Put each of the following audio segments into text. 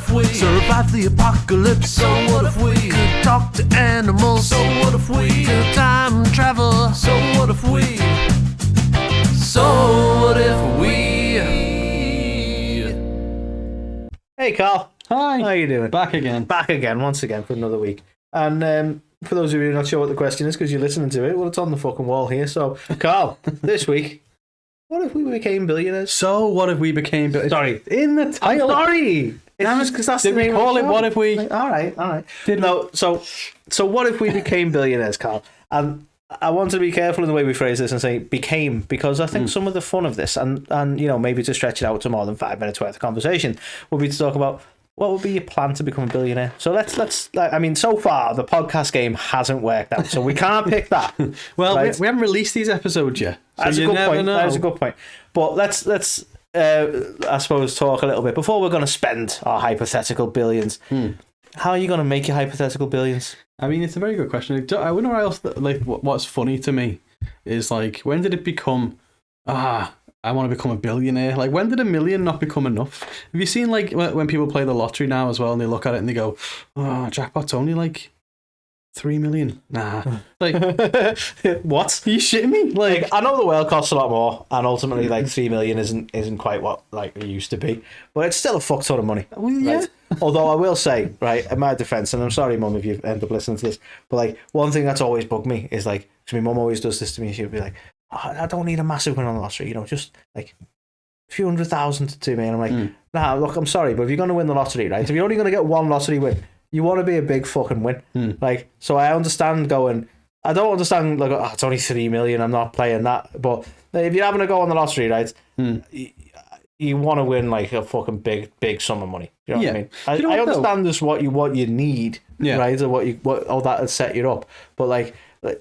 if we survive the apocalypse? So what if we could talk to animals? So what if we could time travel? So what if we? So what if we? Hey Karl. Hi. How you doing? Back again. Back again, once again, for another week. And for those of you who are not sure what the question is because you're listening to it, well, it's on the fucking wall here. So, Karl, this week, what if we became billionaires? So, what if we became billionaires? Sorry. In the title. Sorry! It's because that's Did the we name call of it the What show. If We... All right. So what if we became billionaires, Karl? And I want to be careful in the way we phrase this and say became, because I think some of the fun of this, and you know, maybe to stretch it out to more than 5 minutes worth of conversation, would be to talk about what would be your plan to become a billionaire. So let's I mean, so far the podcast game hasn't worked out, so we can't pick that. Well, right? we haven't released these episodes yet. So That's a you good never point. know. That's a good point. But let's I suppose talk a little bit before we're going to spend our hypothetical billions. How are you going to make your hypothetical billions? I mean, it's a very good question. I wonder what else, like, what's funny to me is, like, when did it become, I want to become a billionaire? Like, when did $1 million not become enough? Have you seen, like, when people play the lottery now as well, and they look at it and they go, jackpot's only, like, 3 million. Nah. Like, What? are you shitting me? Like, I know the world costs a lot more, and ultimately, like 3 million isn't quite what like it used to be, but it's still a fuck ton of money. well, yeah. Right? Although I will say, right, in my defense, and I'm sorry, Mum, if you end up listening to this, but like one thing that's always bugged me is like, because my mum always does this to me, she'll be like, I don't need a massive win on the lottery, you know, just like a few 100,000 to me, and I'm like, nah, look, I'm sorry, but if you're going to win the lottery, right, if you're only going to get one lottery win, you want to be a big fucking win. Like, so I understand going, I don't understand, like, it's only 3 million, I'm not playing that. But if you're having to go on the lottery, right, you want to win, like, a fucking big sum of money. You know what I mean? I understand this, what you need, right, or what all that has set you up. But, like,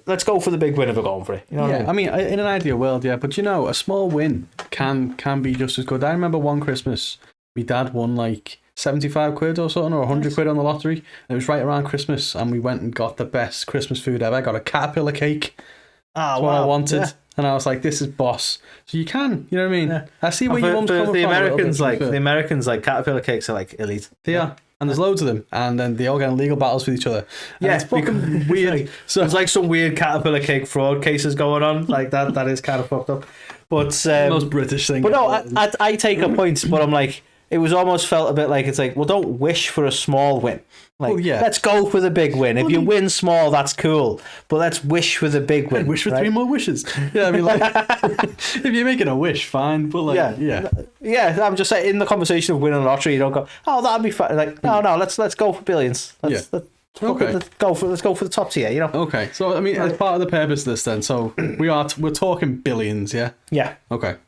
let's go for the big win if we're going for it. You know what I mean? In an ideal world, yeah. But, you know, a small win can be just as good. I remember one Christmas, my dad won, like, 75 quid or something, or 100 quid on the lottery. And it was right around Christmas, and we went and got the best Christmas food ever. I got a caterpillar cake. That's what I wanted. Yeah. And I was like, this is boss. So you can, you know what I mean? Yeah. I see where your mum's coming from. The Americans, like, caterpillar cakes are like elite. They are. And there's loads of them, and then they all get in legal battles with each other. And it's fucking weird. So there's like some weird caterpillar cake fraud cases going on. Like that is kind of fucked up. But the most British thing. But no, I take a point, but I'm like, it was almost felt a bit like, it's like, well, don't wish for a small win. Like, let's go for the big win. If you win small, that's cool. But let's wish for the big win. Wish for 3 more wishes. Yeah, I mean, like, if you're making a wish, fine. But like, yeah. I'm just saying, in the conversation of winning a lottery, you don't go, oh, that'd be fun. Like, no, let's go for billions. Let's go for the top tier. You know. Okay. So I mean, as part of the purpose of this, then, so we're talking billions, yeah. Yeah. Okay.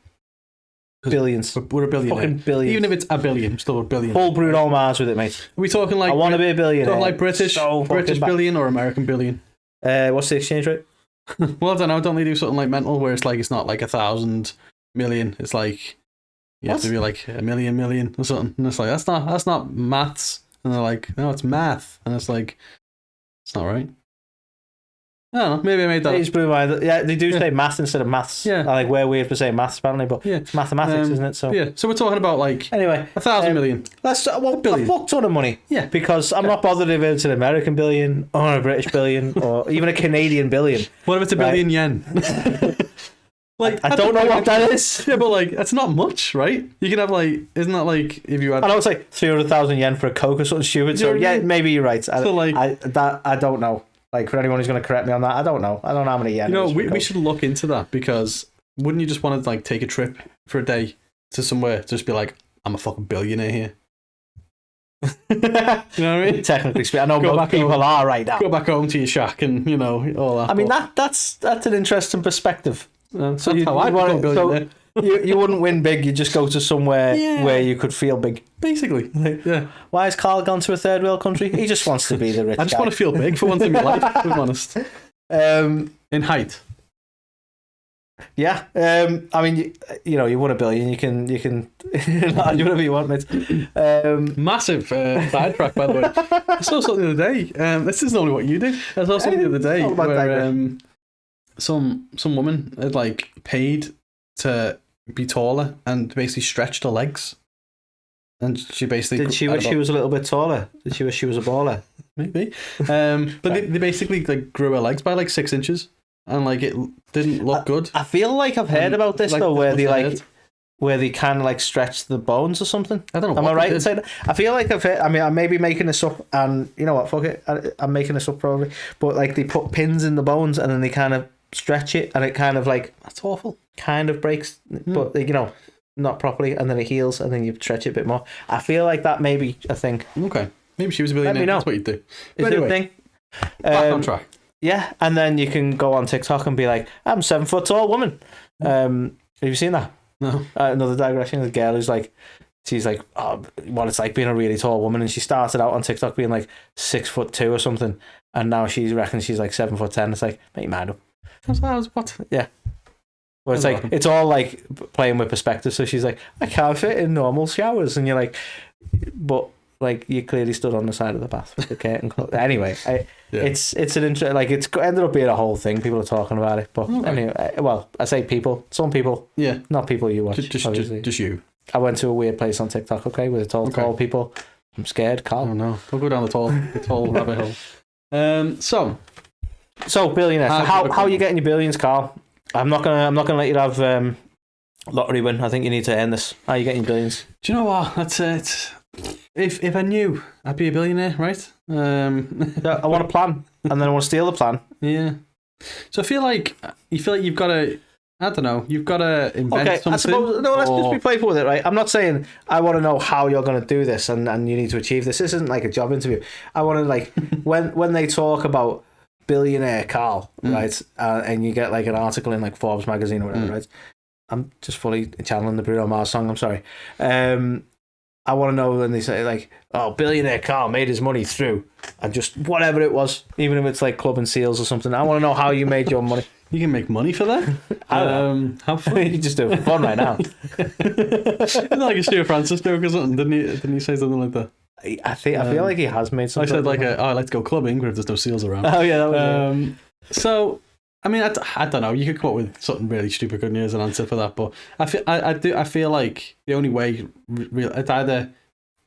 Billions. We're a billionaire. Fucking billions. Even if it's a billion, still a billion. Full Bruno Mars with it, mate. Are we talking like, I want to be a billionaire. Talking like British billion or American billion? What's the exchange rate? Well, I don't know. Don't they do something like mental where it's like, it's not like 1,000 million? It's like you have to be like a million or something. And it's like, that's not maths. And they're like, no, it's math. And it's like, it's not right. I don't know, maybe I made that. It blew my mind. Yeah, they do say math instead of maths. Yeah. Like, we're weird for saying maths, apparently, but it's mathematics, isn't it? So so we're talking about, like, anyway, 1,000 million. That's a fuck ton of money. Yeah. Because I'm not bothered if it's an American billion or a British billion or even a Canadian billion. What if it's a billion yen? Like, I don't know what that is. Yeah, but like, that's not much, right? You can have, like, isn't that like if you had? I know it's like 300,000 yen for a Coke or something stupid. So yeah, maybe you're right. I don't know. Like, for anyone who's going to correct me on that, I don't know. I don't know how many yen. You know, we should look into that, because wouldn't you just want to, like, take a trip for a day to somewhere, just be like, I'm a fucking billionaire here. You know what I mean? Technically speaking, I know most people are right now. Go back home to your shack and, you know, all that. I mean, that's an interesting perspective. So how I become a billionaire. You wouldn't win big, you just go to somewhere where you could feel big. Basically. Yeah. Why has Karl gone to a third world country? He just wants to be the rich I just guy. want to feel big for once in my life, if I'm honest. In height. Yeah. I mean, you know, you won $1 billion, you can do whatever you want, mate. Massive sidetrack, by the way. I saw something the other day. This isn't only what you do. I saw something the other day where some woman had, like, paid to be taller and basically stretched her legs. And she basically Did she wish she was a little bit taller? Did she wish she was a baller? maybe. But they basically like grew her legs by like 6 inches, and like it didn't look good. I feel like I've heard about this like, though, where they what's like. ahead? Where they kind of like stretch the bones or something. I don't know. Am I what right they in did. saying that? I feel like I've heard, I mean, I may be making this up, and you know what, fuck it, I'm making this up probably. But like they put pins in the bones and then they kind of stretch it, and it kind of like That's awful. kind of breaks, but you know, not properly, and then it heals, and then you stretch it a bit more. I feel like that may be a thing. Okay, maybe she was a billionaire. Let me know. That's what you do. Is But it anyway, a thing? back on track. Yeah, and then you can go on TikTok and be like, I'm a 7 foot tall woman. Have you seen that? No. Another digression. The girl who's like, she's like, oh, what it's like being a really tall woman, and she started out on TikTok being like 6'2" or something, and now she reckons she's like 7'10". It's like, make your mind up. What? Yeah. Well, it's like it's all like playing with perspective. So she's like, I can't fit in normal showers, and you're like, but like you clearly stood on the side of the bath with the curtain closed. Anyway, it's an interest. Like it's ended up being a whole thing. People are talking about it, but anyway, well, I say people, some people, not people you watch. Just you. I went to a weird place on TikTok, with tall people. I'm scared, Karl. Oh no, we'll go down the tall rabbit hole. So billionaires. How are you getting your billions, Karl? I'm not gonna let you have lottery win. I think you need to earn this. How are you getting your billions? Do you know what? That's it. If I knew I'd be a billionaire, right? Yeah, I want a plan, and then I want to steal the plan. Yeah. So I feel like you've got to. I don't know. You've got to invent something. I suppose. No, let's just be playful with it, right? I'm not saying I want to know how you're going to do this, and you need to achieve this. This isn't like a job interview. I want to like when they talk about billionaire Karl, right? And you get like an article in like Forbes magazine or whatever, right? I'm just fully channeling the Bruno Mars song. I'm sorry. I want to know when they say like, oh, billionaire Karl made his money through, and just whatever it was, even if it's like Club and Seals or something. I want to know how you made your money. You can make money for that? How fun. You just do it for fun right now. Isn't like a Stuart Francis joke or something? Didn't he say something like that? I feel like he has made something. I said like, I like to go clubbing, but if there's no seals around. Oh yeah, that was it. So I mean, I don't know. You could come up with something really stupid good news and answer for that, but I feel like the only way it's either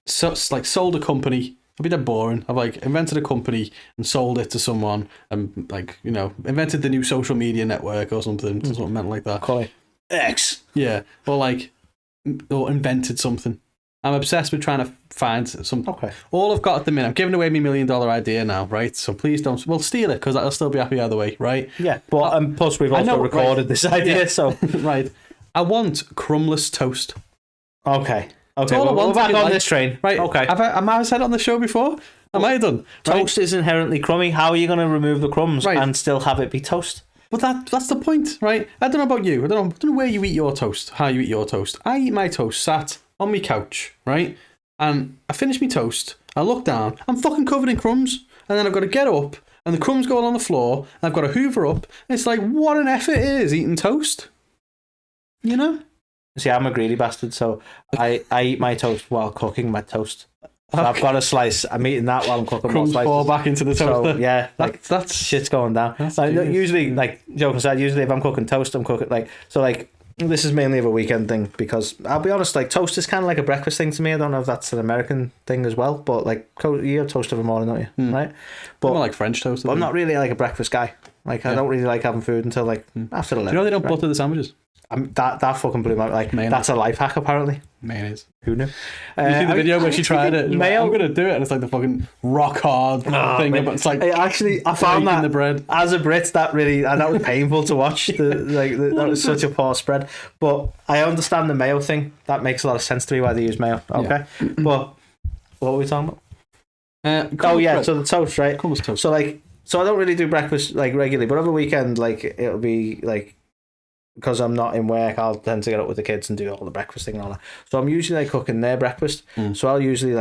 sold a company. It'd be dead boring. I've like invented a company and sold it to someone, and like invented the new social media network or something meant like that. Call it X. Yeah, or invented something. I'm obsessed with trying to find something. Okay. All I've got at the minute, I'm giving away my $1 million idea now, right? So please don't. We'll steal it because I'll still be happy either way, right? Yeah. But plus we've also recorded this idea, so right. I want crumbless toast. Okay. Okay. We're back on this train. Right. Okay. Am I said it on the show before? Am I done? Toast is inherently crummy. How are you going to remove the crumbs and still have it be toast? But that's the point, right? I don't know about you. I don't know where you eat your toast, how you eat your toast. I eat my toast sat on my couch, right? And I finish my toast. I look down. I'm fucking covered in crumbs. And then I've got to get up, and the crumbs go all on the floor. And I've got to hoover up. And it's like, what an effort it is eating toast. You know? See, I'm a greedy bastard, so I eat my toast while cooking my toast. So I've got a slice. I'm eating that while I'm cooking crumbs more slices. fall back into the toaster. So, yeah, that's shit's going down. Usually, like joking aside, usually if I'm cooking toast, I'm cooking this is mainly of a weekend thing because I'll be honest, like toast is kind of like a breakfast thing to me. I don't know if that's an American thing as well, but like you have toast every morning, don't you? Right? But I like French toast. But I'm not really like a breakfast guy. Like I don't really like having food until like after 11. Do you know they don't butter the sandwiches? That fucking blew my like. Mayonnaise. That's a life hack apparently. Mayonnaise. Who knew? You see the video where she tried it? Mayo. I'm gonna do it, and it's like the fucking rock hard thing. But it's like I found that the bread. As a Brit, that was painful to watch. That was such a poor spread. But I understand the mayo thing. That makes a lot of sense to me why they use mayo. Okay, but what were we talking about? So the toast, right? Toast. So I don't really do breakfast like regularly, but over the weekend, like it'll be like. Because I'm not in work, I'll tend to get up with the kids and do all the breakfast thing and all that. So I'm usually like cooking their breakfast. So I'll usually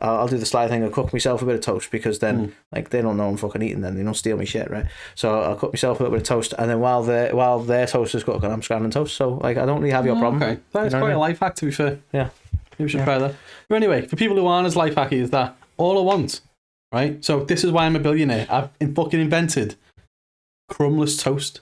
I'll do the sly thing and cook myself a bit of toast because then like they don't know I'm fucking eating, then they don't steal my shit, right? So I'll cook myself a little bit of toast, and then while their toast is cooking, I'm scrambling toast. So like I don't really have your problem. Okay, that's quite a life hack to be fair. Yeah, maybe we should try that. But anyway, for people who aren't as life hacky as that, all I want, right? So this is why I'm a billionaire. I've fucking invented crumbless toast.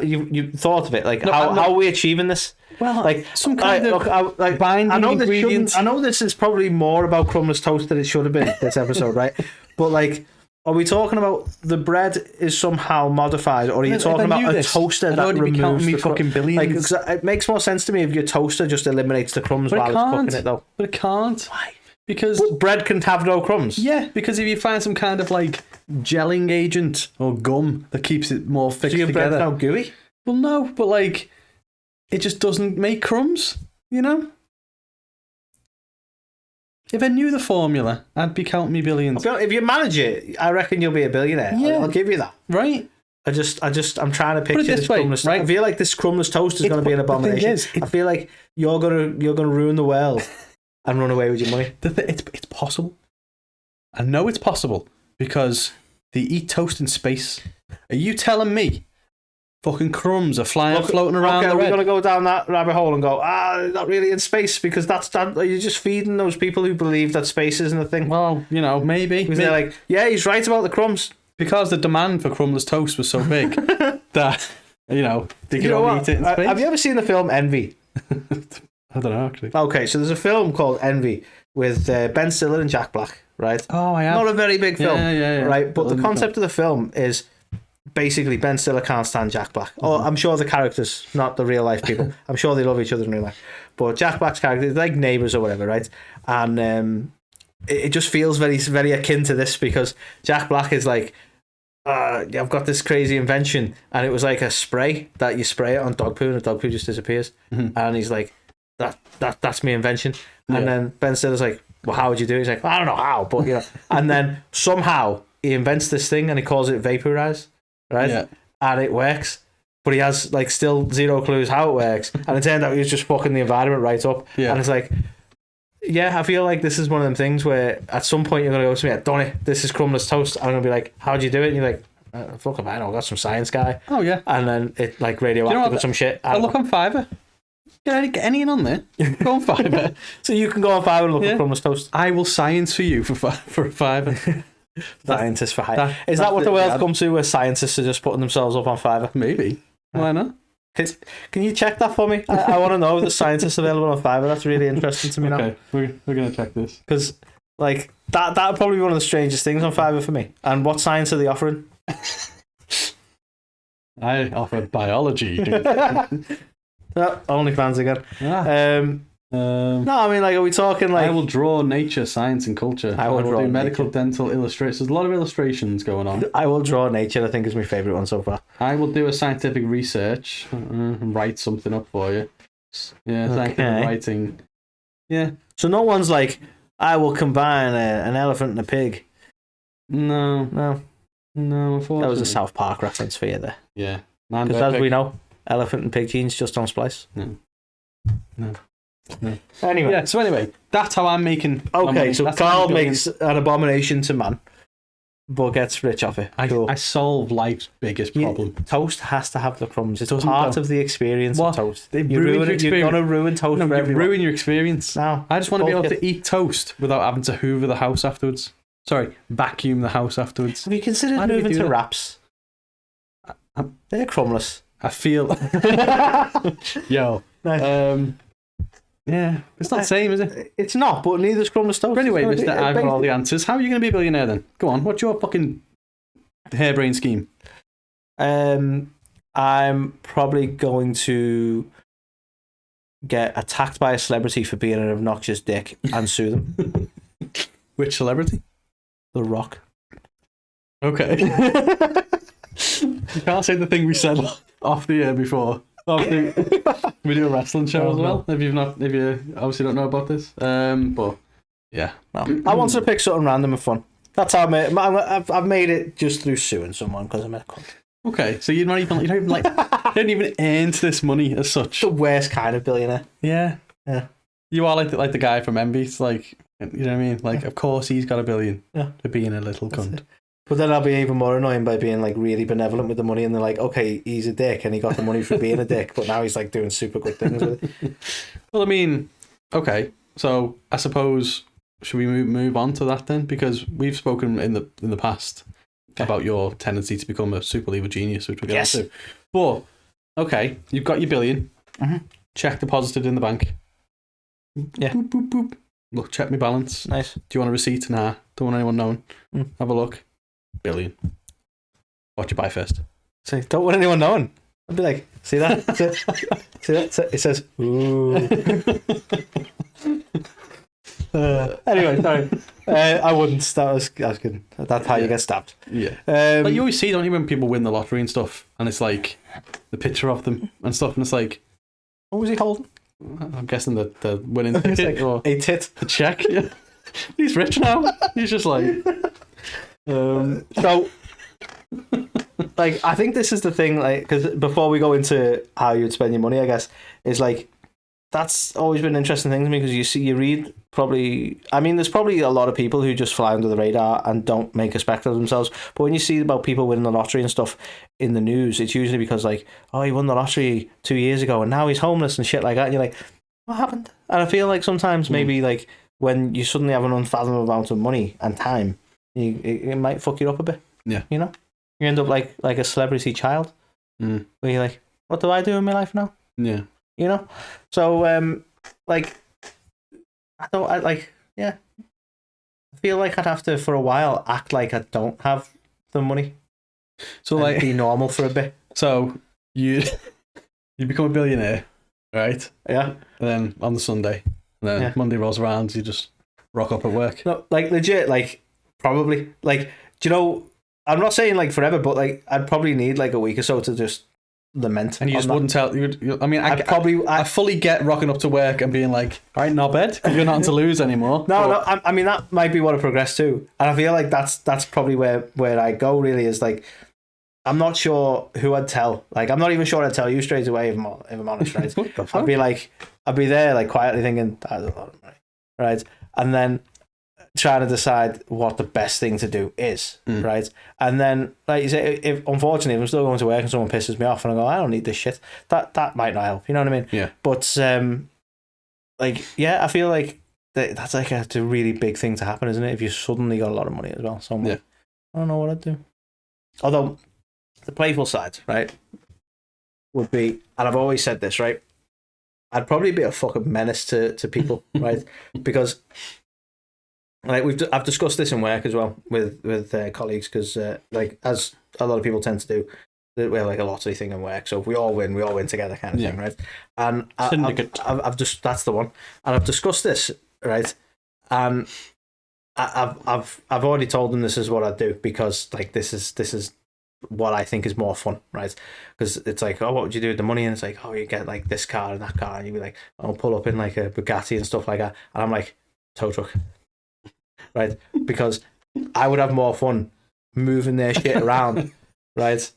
you thought of it? Like, No, how are we achieving this? Well, Like some kind of binding I know ingredient. I know this is probably more about crumbless toast than it should have been this episode, right? But like, are we talking about the bread is somehow modified, or are you talking about a toaster that removes the fucking billions? Like, it makes more sense to me if your toaster just eliminates the crumbs while it's cooking it, though. But it can't. Why? Because bread can have no crumbs. Yeah, because if you find some kind of like gelling agent or gum that keeps it more fixed so your together. bread's not gooey? Well, no, but like it just doesn't make crumbs, you know? If I knew the formula, I'd be counting me billions. If you manage it, I reckon you'll be a billionaire. Yeah. I'll give you that. Right? I'm trying to picture this way, crumbless. right? I feel like this crumbless toast is going to be an abomination. I feel like you're gonna ruin the world and run away with your money. It's possible. I know it's possible because they eat toast in space. Are you telling me fucking crumbs are floating around the we're red? going to go down that rabbit hole and go, not really in space, because are you just feeding those people who believe that space isn't a thing? Well, you know, maybe. Because they're like, yeah, he's right about the crumbs. Because the demand for crumbless toast was so big that, you know, they could only eat it in space. Have you ever seen the film Envy? I don't know, actually. Okay, so there's a film called Envy with Ben Stiller and Jack Black, right? Oh, I have. Not a very big film, yeah. right? But the concept of the film is basically Ben Stiller can't stand Jack Black. Oh, I'm sure the characters, not the real life people. I'm sure they love each other in real life. But Jack Black's character is like neighbours or whatever, right? And it just feels very, very akin to this, because Jack Black is like, I've got this crazy invention, and it was like a spray that you spray it on dog poo, and the dog poo just disappears. And he's like, that's my invention. And then Ben Stiller's like, well, how would you do it? He's like, I don't know how, but you know. And then somehow he invents this thing and he calls it vaporize, right? Yeah. And it works, but he has like still zero clues how it works. And it turned out he was just fucking the environment right up. Yeah. And it's like, yeah, I feel like this is one of them things where at some point you're going to go to me, I've done it, this is crumbless toast. I'm going to be like, how'd you do it? And you're like, fuck if I know, I got some science guy. Oh, yeah. And then it like radioactive or some shit. I'll look on Fiverr. Get any on there. Go on Fiverr. So you can go on Fiverr and look at crumbless toast. I will science for you for Fiverr. Scientists for hire. Is that what the world's come to, where scientists are just putting themselves up on Fiverr? Maybe. Why not? Can you check that for me? I want to know if the scientists available on Fiverr. That's really interesting to me now. Okay, we're going to check this. Because like that would probably be one of the strangest things on Fiverr for me. And what science are they offering? I offer biology. OnlyFans again. No, I mean, like, are we talking like... I will draw nature, science and culture. I will do medical, dental, illustrations. There's a lot of illustrations going on. I will draw nature, I think, is my favourite one so far. I will do a scientific research and write something up for you. Yeah, scientific writing. Yeah. So no one's like, I will combine an elephant and a pig. No, unfortunately. That was a South Park reference for you there. Yeah. Because as we know, elephant and pig genes just don't splice. No. Anyway. Yeah, so anyway, that's how I'm making... Okay, so Karl makes an abomination to man, but gets rich off it. I solve life's biggest problem. Toast has to have the crumbs. It's part of the experience of toast. You're going to ruin toast for everyone. Ruin your experience. No. I just want to be able to eat toast without having to hoover the house afterwards. Sorry, vacuum the house afterwards. Have you considered moving to wraps? They're crumbless. I feel... Yo. Nice. Yeah, it's not the same, is it? It's not, but neither's crumbless toast. But anyway, Mr. I've got all the answers. How are you going to be a billionaire then? Go on, what's your fucking harebrained scheme? I'm probably going to get attacked by a celebrity for being an obnoxious dick and sue them. Which celebrity? The Rock. Okay. You can't say the thing we said off the air before. We do a wrestling show as well. If you obviously don't know about this, but yeah, I wanted to pick something random and fun. That's how I've made it just through suing someone because I'm a cunt. Okay, so you don't even earn this money as such. The worst kind of billionaire. Yeah. You are like the guy from Envy. It's like, you know what I mean? Like, of course he's got $1 billion for being a little cunt. But then I'll be even more annoying by being like really benevolent with the money, and they're like, okay, he's a dick and he got the money for being a dick, but now he's like doing super good things with it. Well, I mean, okay, so I suppose should we move on to that then? Because we've spoken in the past about your tendency to become a super lever genius, which we'll get into. But okay, you've got your billion. Mhm. Check deposited in the bank. Yeah. Boop, boop, boop. Look, check my balance. Nice. Do you want a receipt? Nah. Don't want anyone knowing. Mm. Have a look. Billion. What you buy first? So don't want anyone knowing. I'd be like, see that? See that? It says, ooh. Anyway, sorry. I wouldn't. That was kidding. That's how you get stabbed. Yeah. Like you always see, don't you, when people win the lottery and stuff, and it's like the picture of them and stuff, and it's like, what was he holding? I'm guessing that the winning ticket like or a tit. the check. Yeah. He's rich now. He's just like. So, like, I think this is the thing, like, because before we go into how you'd spend your money, I guess, is like, that's always been an interesting thing to me, because you read probably, I mean, there's probably a lot of people who just fly under the radar and don't make a spectacle of themselves, but when you see about people winning the lottery and stuff in the news, it's usually because, like, oh, he won the lottery 2 years ago and now he's homeless and shit like that, and you're like, what happened? And I feel like sometimes maybe, like, when you suddenly have an unfathomable amount of money and time, it might fuck you up a bit. Yeah. You know? You end up like a celebrity child, where you're like, what do I do in my life now? Yeah. You know? So, like, I feel like I'd have to, for a while, act like I don't have the money. So, and like, be normal for a bit. So, you become a billionaire, right? Yeah. And then on the Sunday, and then Monday rolls around, you just rock up at work. No, like, legit, like, probably. Like, do you know, I'm not saying, like, forever, but, like, I'd probably need, like, a week or so to just lament. And you just wouldn't tell. I mean, I fully get rocking up to work and being like, all right, not bad, because you're nothing to lose anymore. No, I mean, that might be what I progress to. And I feel like that's probably where I go, really, is, like, I'm not sure who I'd tell. Like, I'm not even sure I'd tell you straight away, if I'm honest, right? I'd be there, like, quietly thinking, that's a lot of money, right? And then trying to decide what the best thing to do is, right? And then, like you say, if unfortunately, if I'm still going to work and someone pisses me off and I go, I don't need this shit, that might not help, you know what I mean? Yeah. But, like, yeah, I feel like that's like a really big thing to happen, isn't it? If you suddenly got a lot of money as well. So I don't know what I'd do. Although, the playful side, right, would be, and I've always said this, right, I'd probably be a fucking menace to people, right? Because, like, I've discussed this in work as well with colleagues, because like, as a lot of people tend to do, we have like a lottery thing in work. So if we all win together, kind of thing, right? And I've just, that's the one. And I've discussed this, right? And I've already told them this is what I do, because, like, this is what I think is more fun, right? Because it's like, oh, what would you do with the money? And it's like, oh, you get like this car and that car, and you'd be like, I'll pull up in like a Bugatti and stuff like that. And I'm like, tow truck. Right, because I would have more fun moving their shit around, right?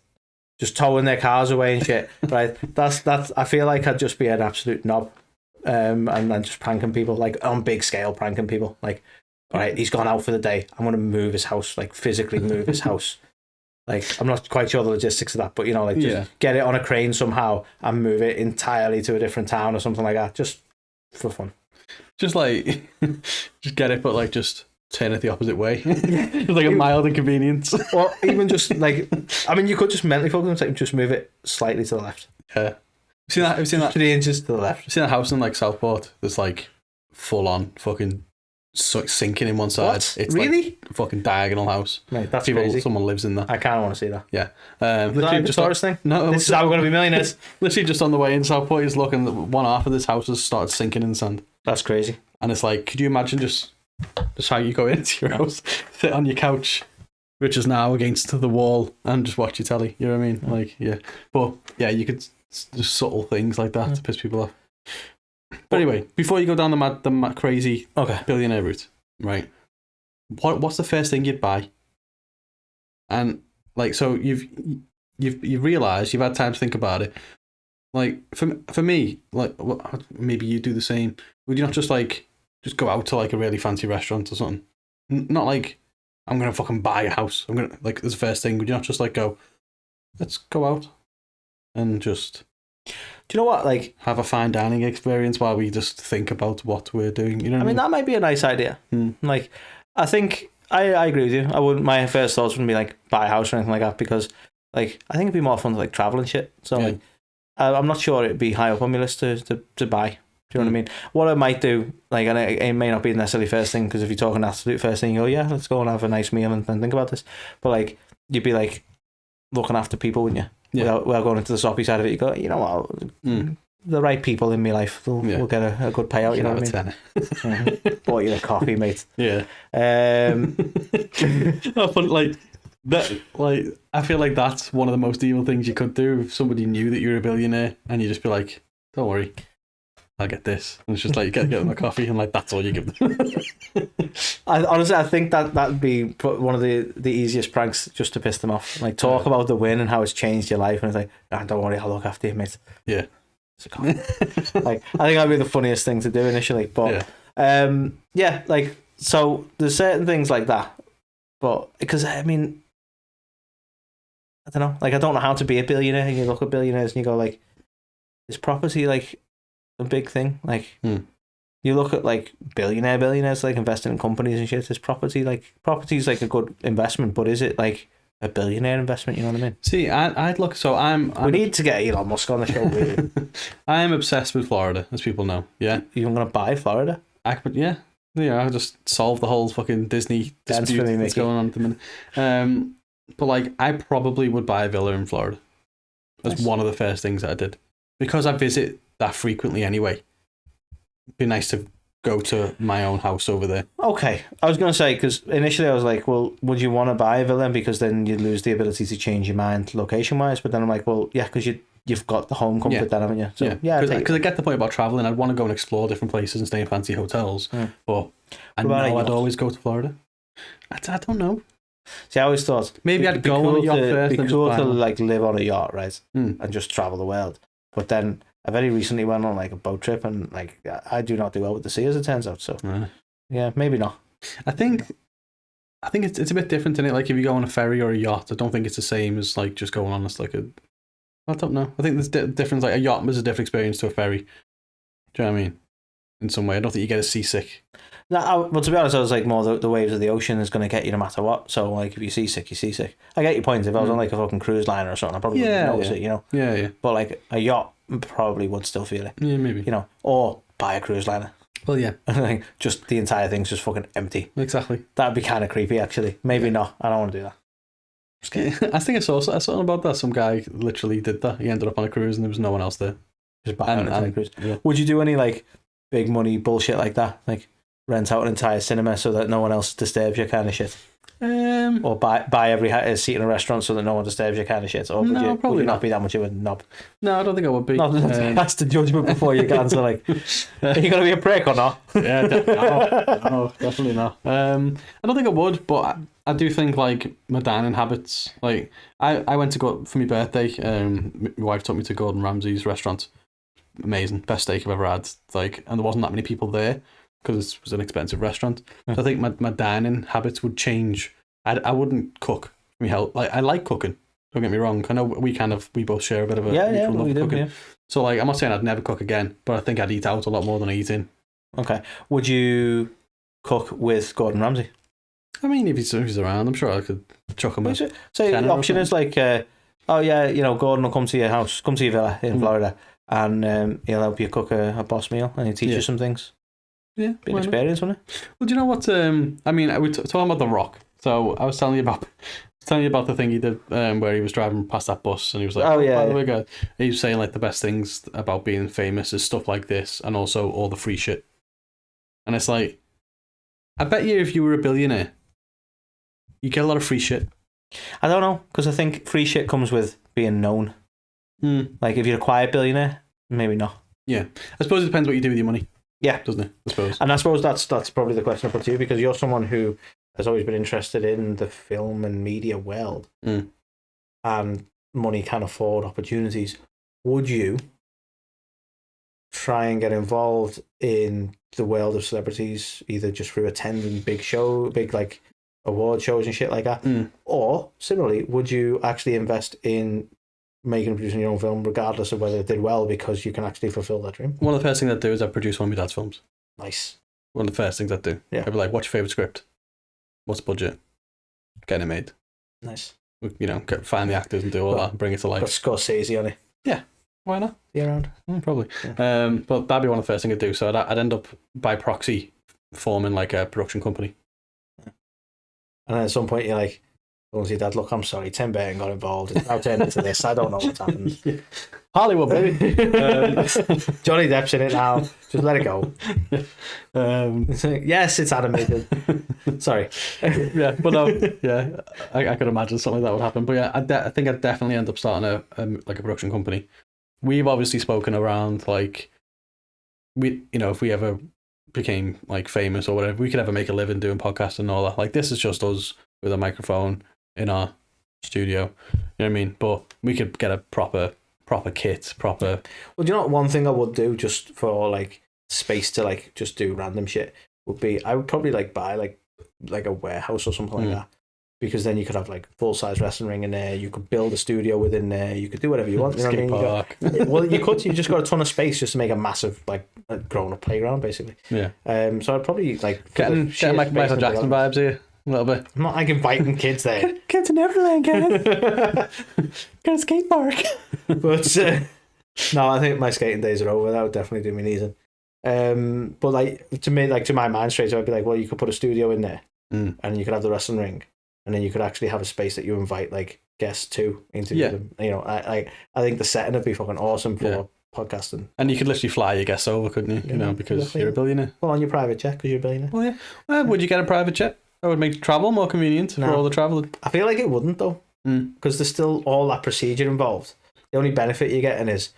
Just towing their cars away and shit, right? That's. I feel like I'd just be an absolute knob, and then just pranking people, like, on big scale, pranking people. Like, all right, he's gone out for the day. I'm gonna move his house, like, physically move his house. Like, I'm not quite sure the logistics of that, but, you know, like, just get it on a crane somehow and move it entirely to a different town or something like that, just for fun. Just like, just get it, but like, just turn it the opposite way. It's like a mild inconvenience. Or even just, like, I mean, you could just mentally focus and, like, just move it slightly to the left. Yeah. Have you seen that? 3 inches to the left. I've seen a house in, like, Southport that's like full on fucking sinking in one side. What? It's really? like a fucking diagonal house. Mate, that's crazy. Someone lives in there. I kind of want to see that. Yeah. Literally just tourist thing? No. This is how we're going to be millionaires. Literally just on the way in Southport, he's looking, one half of this house has started sinking in the sand. That's crazy. And it's like, could you imagine just how you go into your house, sit on your couch, which is now against the wall, and just watch your telly? You know what I mean? Like, yeah. But yeah, you could just subtle things like that to piss people off. But anyway, before you go down the mad crazy billionaire route, right? What's the first thing you'd buy? And, like, so you've realised, you've had time to think about it. Like, for me, like, maybe you do the same. Would you not just go out to, like, a really fancy restaurant or something? Not like, I'm gonna fucking buy a house. I'm gonna, like, as the first thing. Would you not just, like, go, let's go out and just, do you know what, like, have a fine dining experience while we just think about what we're doing? You know what I mean? That might be a nice idea. Like, I think I agree with you. My first thoughts wouldn't be like buy a house or anything like that, because like I think it'd be more fun to like travel and shit. So like I'm not sure it'd be high up on my list to buy. Do you know what I mean? What I might do, like, and it may not be necessarily first thing, because if you're talking absolute first thing, you go, yeah, let's go and have a nice meal and think about this. But like, you'd be like looking after people, wouldn't you? Yeah. Without going into the soppy side of it, you go, you know what, the right people in my life will get a good payout. You know what I mean? Bought you a coffee, mate. Yeah. But like that, like I feel like that's one of the most evil things you could do if somebody knew that you're a billionaire, and you just be like, don't worry, I'll get this. And it's just like, get them a coffee, and like that's all you give them. I think that'd be one of the easiest pranks, just to piss them off. Like, talk about the win and how it's changed your life, and it's like, oh, don't worry, I'll look after you, mate. Yeah. Like, I think that'd be the funniest thing to do initially. But like, so there's certain things like that. But because I mean, I don't know. Like, I don't know how to be a billionaire. And you look at billionaires and you go like, is property like a big thing? Like, you look at like billionaires like investing in companies and shit. Is property's like a good investment, but is it like a billionaire investment? You know what I mean? See, I'd look. So we need to get Elon Musk on the show. Really. I am obsessed with Florida, as people know. Yeah, you're gonna buy Florida? I'll just solve the whole fucking Disney dispute that's going on at the minute. But like, I probably would buy a villa in Florida. That's one of the first things that I did, because I visit that frequently anyway. It'd be nice to go to my own house over there. Okay, I was going to say, because initially I was like, well, would you want to buy a villa? Because then you'd lose the ability to change your mind location-wise. But then I'm like, well, yeah, because you've got the home comfort then, haven't you? So, because I get the point about travelling. I'd want to go and explore different places and stay in fancy hotels. But I know I'd always go to Florida. I don't know. See, I always thought maybe I'd go on a yacht first. It'd be cool to like live on a yacht, right? And just travel the world. But then I very recently went on like a boat trip, and like I do not do well with the sea, as it turns out. So yeah, maybe not. I think it's a bit different in it. Like if you go on a ferry or a yacht, I don't think it's the same as like just going on as like a. I don't know. I think there's difference. Like a yacht is a different experience to a ferry. Do you know what I mean? In some way, I don't think you get a seasick. No, well, to be honest, I was like more the waves of the ocean is going to get you no matter what. So like if you're seasick, you're seasick. I get your point. If I was on like a fucking cruise liner or something, I probably wouldn't notice it. You know. Yeah. But like a yacht, probably would still feel it. Yeah, maybe. You know, or buy a cruise liner. Well, yeah. Like just the entire thing's just fucking empty. Exactly. That'd be kind of creepy, actually. Maybe not. I don't want to do that. I think I saw something about that. Some guy literally did that. He ended up on a cruise and there was no one else there. Just buy an entire cruise. Yeah. Would you do any like big money bullshit like that? Like rent out an entire cinema so that no one else disturbs you, kind of shit? Or buy every seat in a restaurant so that no one disturbs you, kind of shit? Or would you not be that much of a knob? No, I don't think I would be. That's the judgment before you can. So like, are you going to be a prick or not? Yeah, no, definitely not. I don't think I would, but I do think like my dining habits. Like I went to go for my birthday. My wife took me to Gordon Ramsay's restaurant. Amazing, best steak I've ever had. Like, and there wasn't that many people there because it was an expensive restaurant. So I think my dining habits would change. I wouldn't cook. Me help. Like I like cooking. Don't get me wrong. I know we both share a bit of a mutual love of cooking. Yeah. So like I'm not saying I'd never cook again, but I think I'd eat out a lot more than I eat in. Okay. Would you cook with Gordon Ramsay? I mean, if he's around, I'm sure I could chuck him. So the option is like, oh yeah, you know, Gordon will come to your house, come to your villa in Florida, and he'll help you cook a boss meal, and he'll teach you some things. Yeah, bit of experience, wouldn't it? Well, do you know what? I mean, we're talking about The Rock. So I was telling you about the thing he did where he was driving past that bus, and he was like, by the way, God. He was saying like the best things about being famous is stuff like this, and also all the free shit. And it's like, I bet you if you were a billionaire, you get a lot of free shit. I don't know, because I think free shit comes with being known. Like if you're a quiet billionaire, maybe not. Yeah, I suppose it depends what you do with your money. Yeah, doesn't it? I suppose. And I suppose that's probably the question I put to you, because you're someone who has always been interested in the film and media world, and money can afford opportunities. Would you try and get involved in the world of celebrities, either just through attending big like award shows and shit like that, or similarly, would you actually invest in making and producing your own film, regardless of whether it did well, because you can actually fulfill that dream? One of the first things I'd do is I'd produce one of my dad's films. Nice. One of the first things I'd do. Yeah. I'd be like, what's your favourite script? What's the budget? Getting it made. Nice. You know, find the actors and do all that and bring it to Got life. Scorsese on it. Yeah, why not? Be around. Probably. Yeah. But that'd be one of the first things I'd do. So I'd end up by proxy forming like a production company. And then at some point you're like, going to your dad, look, I'm sorry, Tim Burton got involved. It's now turned into this. I don't know what's happened. Yeah. Hollywood, baby. Johnny Depp's in it now. Just let it go. Yes, it's animated. Sorry. Yeah, but no, yeah, I could imagine something like that would happen. But yeah, I think I'd definitely end up starting a production company. We've obviously spoken around like, if we ever became like famous or whatever, we could ever make a living doing podcasts and all that. Like, this is just us with a microphone in our studio. You know what I mean? But we could get a proper kit, Well, do you know what one thing I would do just for like space to like just do random shit would be, I would probably like buy like a warehouse or something like that, because then you could have like full-size wrestling ring in there, you could build a studio within there, you could do whatever you want. You know what I mean? Well, you just got a ton of space just to make a massive like grown-up playground basically. Yeah. So I'd probably like getting like Michael Jackson vibes here a little bit. I'm not like inviting kids there. Get to Neverland, guys. Get a skate park. But no, I think my skating days are over. That would definitely do me knees in. But like to my mind straight, I'd be like, well, you could put a studio in there, and you could have the wrestling ring, and then you could actually have a space that you invite like guests to interview them. You know, I think the setting would be fucking awesome for podcasting. And you could literally fly your guests over, couldn't you? You know, because you're a billionaire. Well, on your private jet, because you're a billionaire. Well, yeah. Would you get a private jet? That would make travel more convenient for all the travelling. I feel like it wouldn't though, because there's still all that procedure involved. The only benefit you're getting is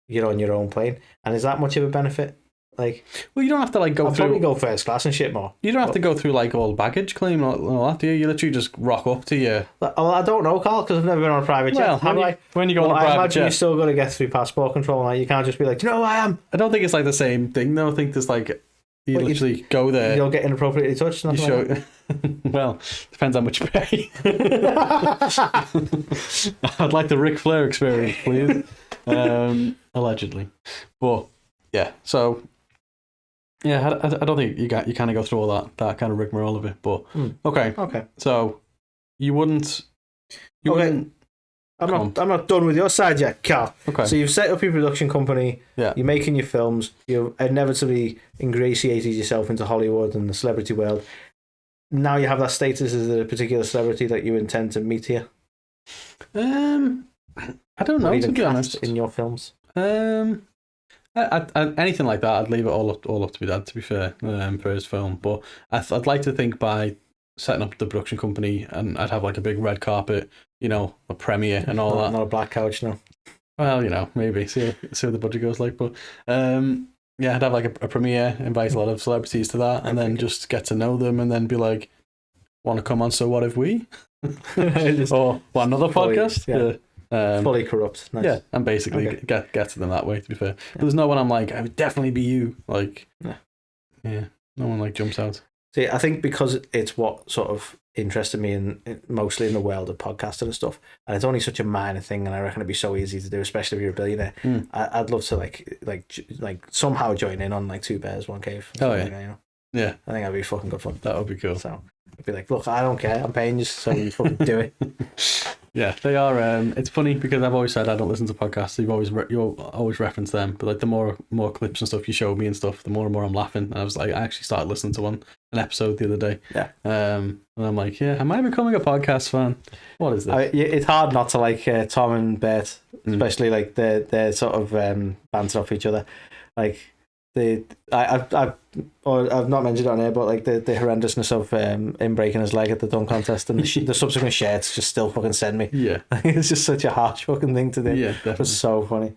you're on your own plane, and is that much of a benefit? Like, well, you don't have to like go I'll through. probably go first class and shit more. You don't have to go through like all baggage claim and all that, do you? You literally just rock up to your. Well, I don't know, Karl, because I've never been on a private jet. When you go on a private I imagine jet, you're still got to get through passport control. Like, you can't just be like, do you know who I am? I don't think it's like the same thing though. I think there's like you literally go there. You'll get inappropriately touched. You show. Like well, depends how much you pay. I'd like the Ric Flair experience, please. Allegedly, but yeah. So yeah, I don't think you kind of go through all that kind of rigmarole of it. But okay. So you wouldn't. I'm not done with your side yet, Karl. Okay. So you've set up your production company. Yeah. You're making your films. You've inevitably ingratiated yourself into Hollywood and the celebrity world. Now you have that status as a particular celebrity that you intend to meet here. I don't know, to be honest. In your films. Anything like that, I'd leave it all up to my dad. To be fair, for his film, but I'd like to think by setting up the production company, and I'd have like a big red carpet, a premiere and all that. Not a black couch, no. Well, maybe see what the budget goes like, but yeah, I'd have like a premiere, invite a lot of celebrities to that, and then just get to know them, and then be like, want to come on? So what if we? Or another podcast? Yeah. Fully corrupt. Nice. Yeah, and basically get to them that way. To be fair, but there's no one I'm like, I would definitely be you. Like, yeah, no one like jumps out. See, I think because it's what sort of interested me mostly in the world of podcasting and stuff, and it's only such a minor thing, and I reckon it'd be so easy to do, especially if you're a billionaire. I'd love to like somehow join in on like Two Bears, One Cave. Oh yeah, yeah. I think that'd be fucking good fun. That would be cool. So I'd be like, look, I don't care. I'm paying you, so you fucking do it. Yeah, they are. It's funny because I've always said I don't listen to podcasts. You always reference them, but like the more clips and stuff you show me and stuff, the more and more I'm laughing. And I was like, I actually started listening to an episode the other day. Yeah. And I'm like, yeah, am I becoming a podcast fan? What is this? It's hard not to like Tom and Bert, especially like they're sort of banter off each other. Like I've not mentioned it on air, but like the horrendousness of him breaking his leg at the dunk contest and the subsequent shirts just still fucking send me. Yeah, it's just such a harsh fucking thing to do. Yeah, definitely. It's so funny.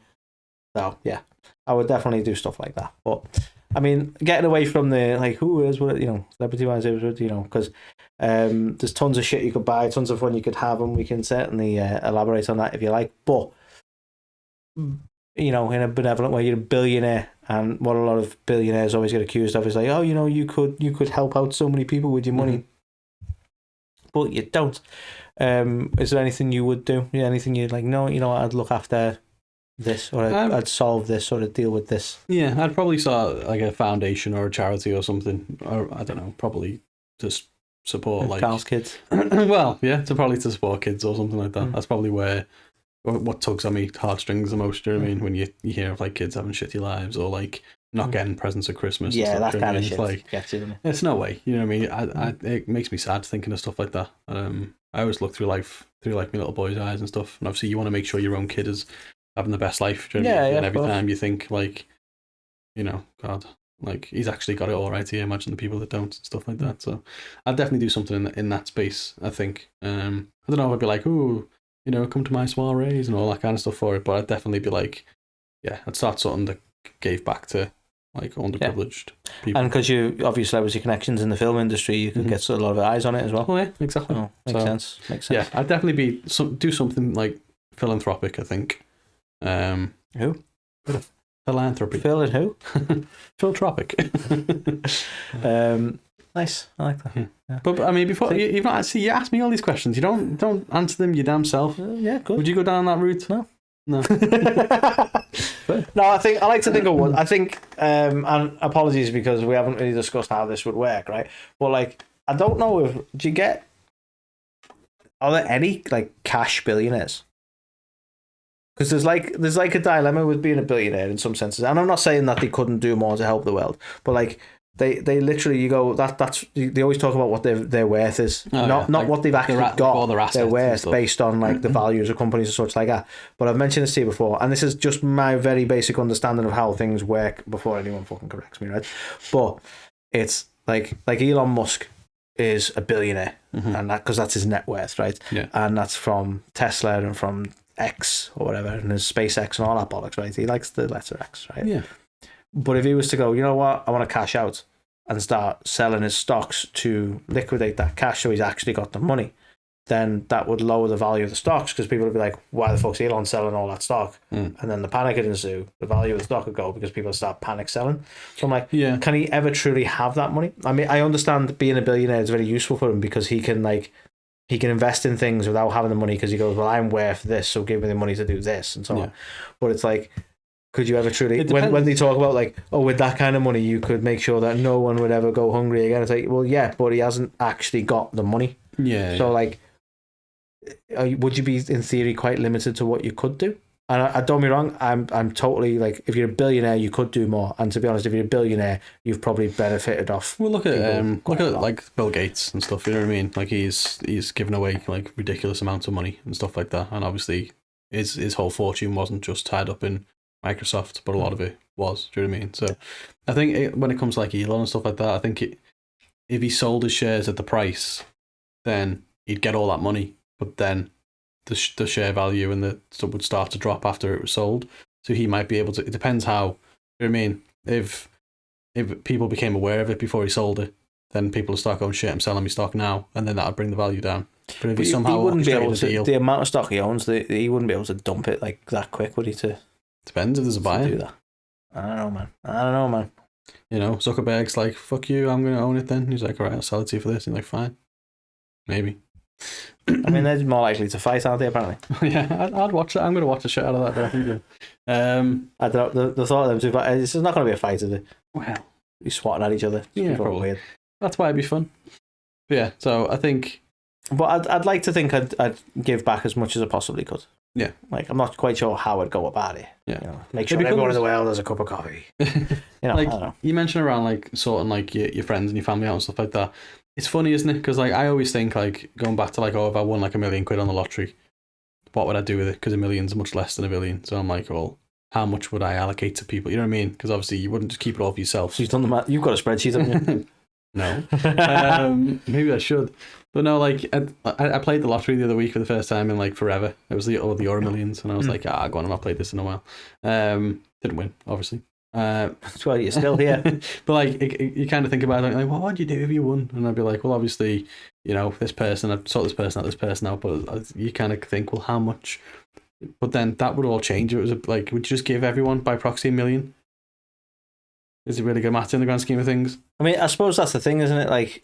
So yeah, I would definitely do stuff like that. But I mean, getting away from the like who is what celebrity wise, because there's tons of shit you could buy, tons of fun you could have, and we can certainly elaborate on that if you like. But in a benevolent way, you're a billionaire, and what a lot of billionaires always get accused of is like, oh, you could help out so many people with your money, but you don't. Is there anything you would do? Anything you'd like? No, I'd look after this, or I'd solve this, or I'd deal with this. Yeah, I'd probably start like a foundation or a charity or something, or I don't know, probably just support like Karl's kids. well, yeah, probably to support kids or something like that. That's probably where what tugs on me heartstrings the most. Do you know what I mean? When you hear of like kids having shitty lives or like not getting presents at Christmas. Yeah, and stuff, that do you know kind what I of mean? shit. It's like Gets you, doesn't it? it's no way. You know what I mean? It makes me sad thinking of stuff like that. I always look through life through like my little boy's eyes and stuff. And obviously, you want to make sure your own kid is having the best life. Do you know what I mean? Yeah, And every of course. time you think like, God, like he's actually got it all right here. Imagine the people that don't, stuff like that. So I'd definitely do something in that space. I think. I don't know if I'd be like, ooh, come to my soirees and all that kind of stuff for it. But I'd definitely be like, yeah, I'd start something that gave back to like underprivileged people. And because you obviously with your connections in the film industry, you could get a lot of eyes on it as well. Oh yeah, exactly. Oh, makes sense. Yeah, I'd definitely do something like philanthropic. I think. Who? Philanthropy. Phil and who? Philanthropic. Nice. I like that. Yeah. But I mean, before you've not actually you asked me all these questions. You don't answer them your damn self. Yeah, good. Would you go down that route? No. No. No, I like to think of one. I think, and apologies because we haven't really discussed how this would work, right? But like, I don't know are there any like cash billionaires? Because there's like a dilemma with being a billionaire in some senses, and I'm not saying that they couldn't do more to help the world, but like they literally you go that's they always talk about what their worth is, not like what they've actually got. Their worth based on like the values of companies and such like that. But I've mentioned this to you before, and this is just my very basic understanding of how things work before anyone fucking corrects me, right? But it's like Elon Musk is a billionaire, and that because that's his net worth, right? Yeah, and that's from Tesla and from X or whatever, and his SpaceX and all that bollocks, right? He likes the letter X, right? Yeah. But if he was to go, you know what, I want to cash out and start selling his stocks to liquidate that cash so he's actually got the money, then that would lower the value of the stocks because people would be like, why the fuck's Elon selling all that stock? And then the panic would ensue. The value of the stock would go because people start panic selling. So I'm like, can he ever truly have that money? I mean, I understand being a billionaire is very useful for him because he can invest in things without having the money because he goes, well, I'm worth this, so give me the money to do this and so on. But it's like, could you ever truly, when they talk about like, oh, with that kind of money, you could make sure that no one would ever go hungry again. It's like, well, yeah, but he hasn't actually got the money. Yeah. So like, would you be in theory quite limited to what you could do? And I don't get me wrong, I'm totally like, if you're a billionaire, you could do more. And to be honest, if you're a billionaire, you've probably benefited off. Well, look at like Bill Gates and stuff. You know what I mean? Like he's given away like ridiculous amounts of money and stuff like that. And obviously, his whole fortune wasn't just tied up in Microsoft, but a lot of it was. Do you know what I mean? So I think when it comes to like Elon and stuff like that, I think if he sold his shares at the price, then he'd get all that money. But then the share value and the stuff would start to drop after it was sold. So he might be able to. It depends how. You know what I mean? If people became aware of it before he sold it, then people will start going, shit, I'm selling my stock now, and then that would bring the value down. But if he somehow wouldn't be able to, deal, the amount of stock he owns, he wouldn't be able to dump it like that quick, would he? Depends if there's a buyer. Do that. I don't know, man. Zuckerberg's like, fuck you, I'm going to own it then. He's like, all right, I'll sell it to you for this. And he's like, fine. Maybe. I mean, they're more likely to fight, aren't they, apparently? Yeah, I'd watch it. I'm going to watch the shit out of that, definitely. I don't know, the thought of them two, it's not going to be a fight, is it? Well, you're swatting at each other. Yeah, probably. Weird. That's why it'd be fun. But yeah, so I think... But I'd like to think I'd give back as much as I possibly could. Yeah. Like, I'm not quite sure how I'd go about it. Yeah. Make sure everyone in the world has a cup of coffee. Like, I don't know. You mentioned around, like, sorting, like, your friends and your family out and stuff like that. It's funny, isn't it? Because, like, I always think, like, going back to, like, oh, if I won, like, £1 million on the lottery, what would I do with it? Because £1 million's much less than $1 billion. So I'm like, well, how much would I allocate to people? You know what I mean? Because obviously you wouldn't just keep it all for yourself. So you've done the math. You've got a spreadsheet, haven't you? No. Maybe I should. But no, like, I played the lottery the other week for the first time in, like, forever. It was the Euro Millions, and I was like, go on, I've not played this in a while. Didn't win, obviously. Well, you're still here. But, like, you kind of think about it, like, what would you do if you won? And I'd be like, well, obviously, this person, I'd sort this person out, but you kind of think, well, how much? But then that would all change. It was like, would you just give everyone by proxy $1 million? Is it really good matter in the grand scheme of things? I mean, I suppose that's the thing, isn't it? Like,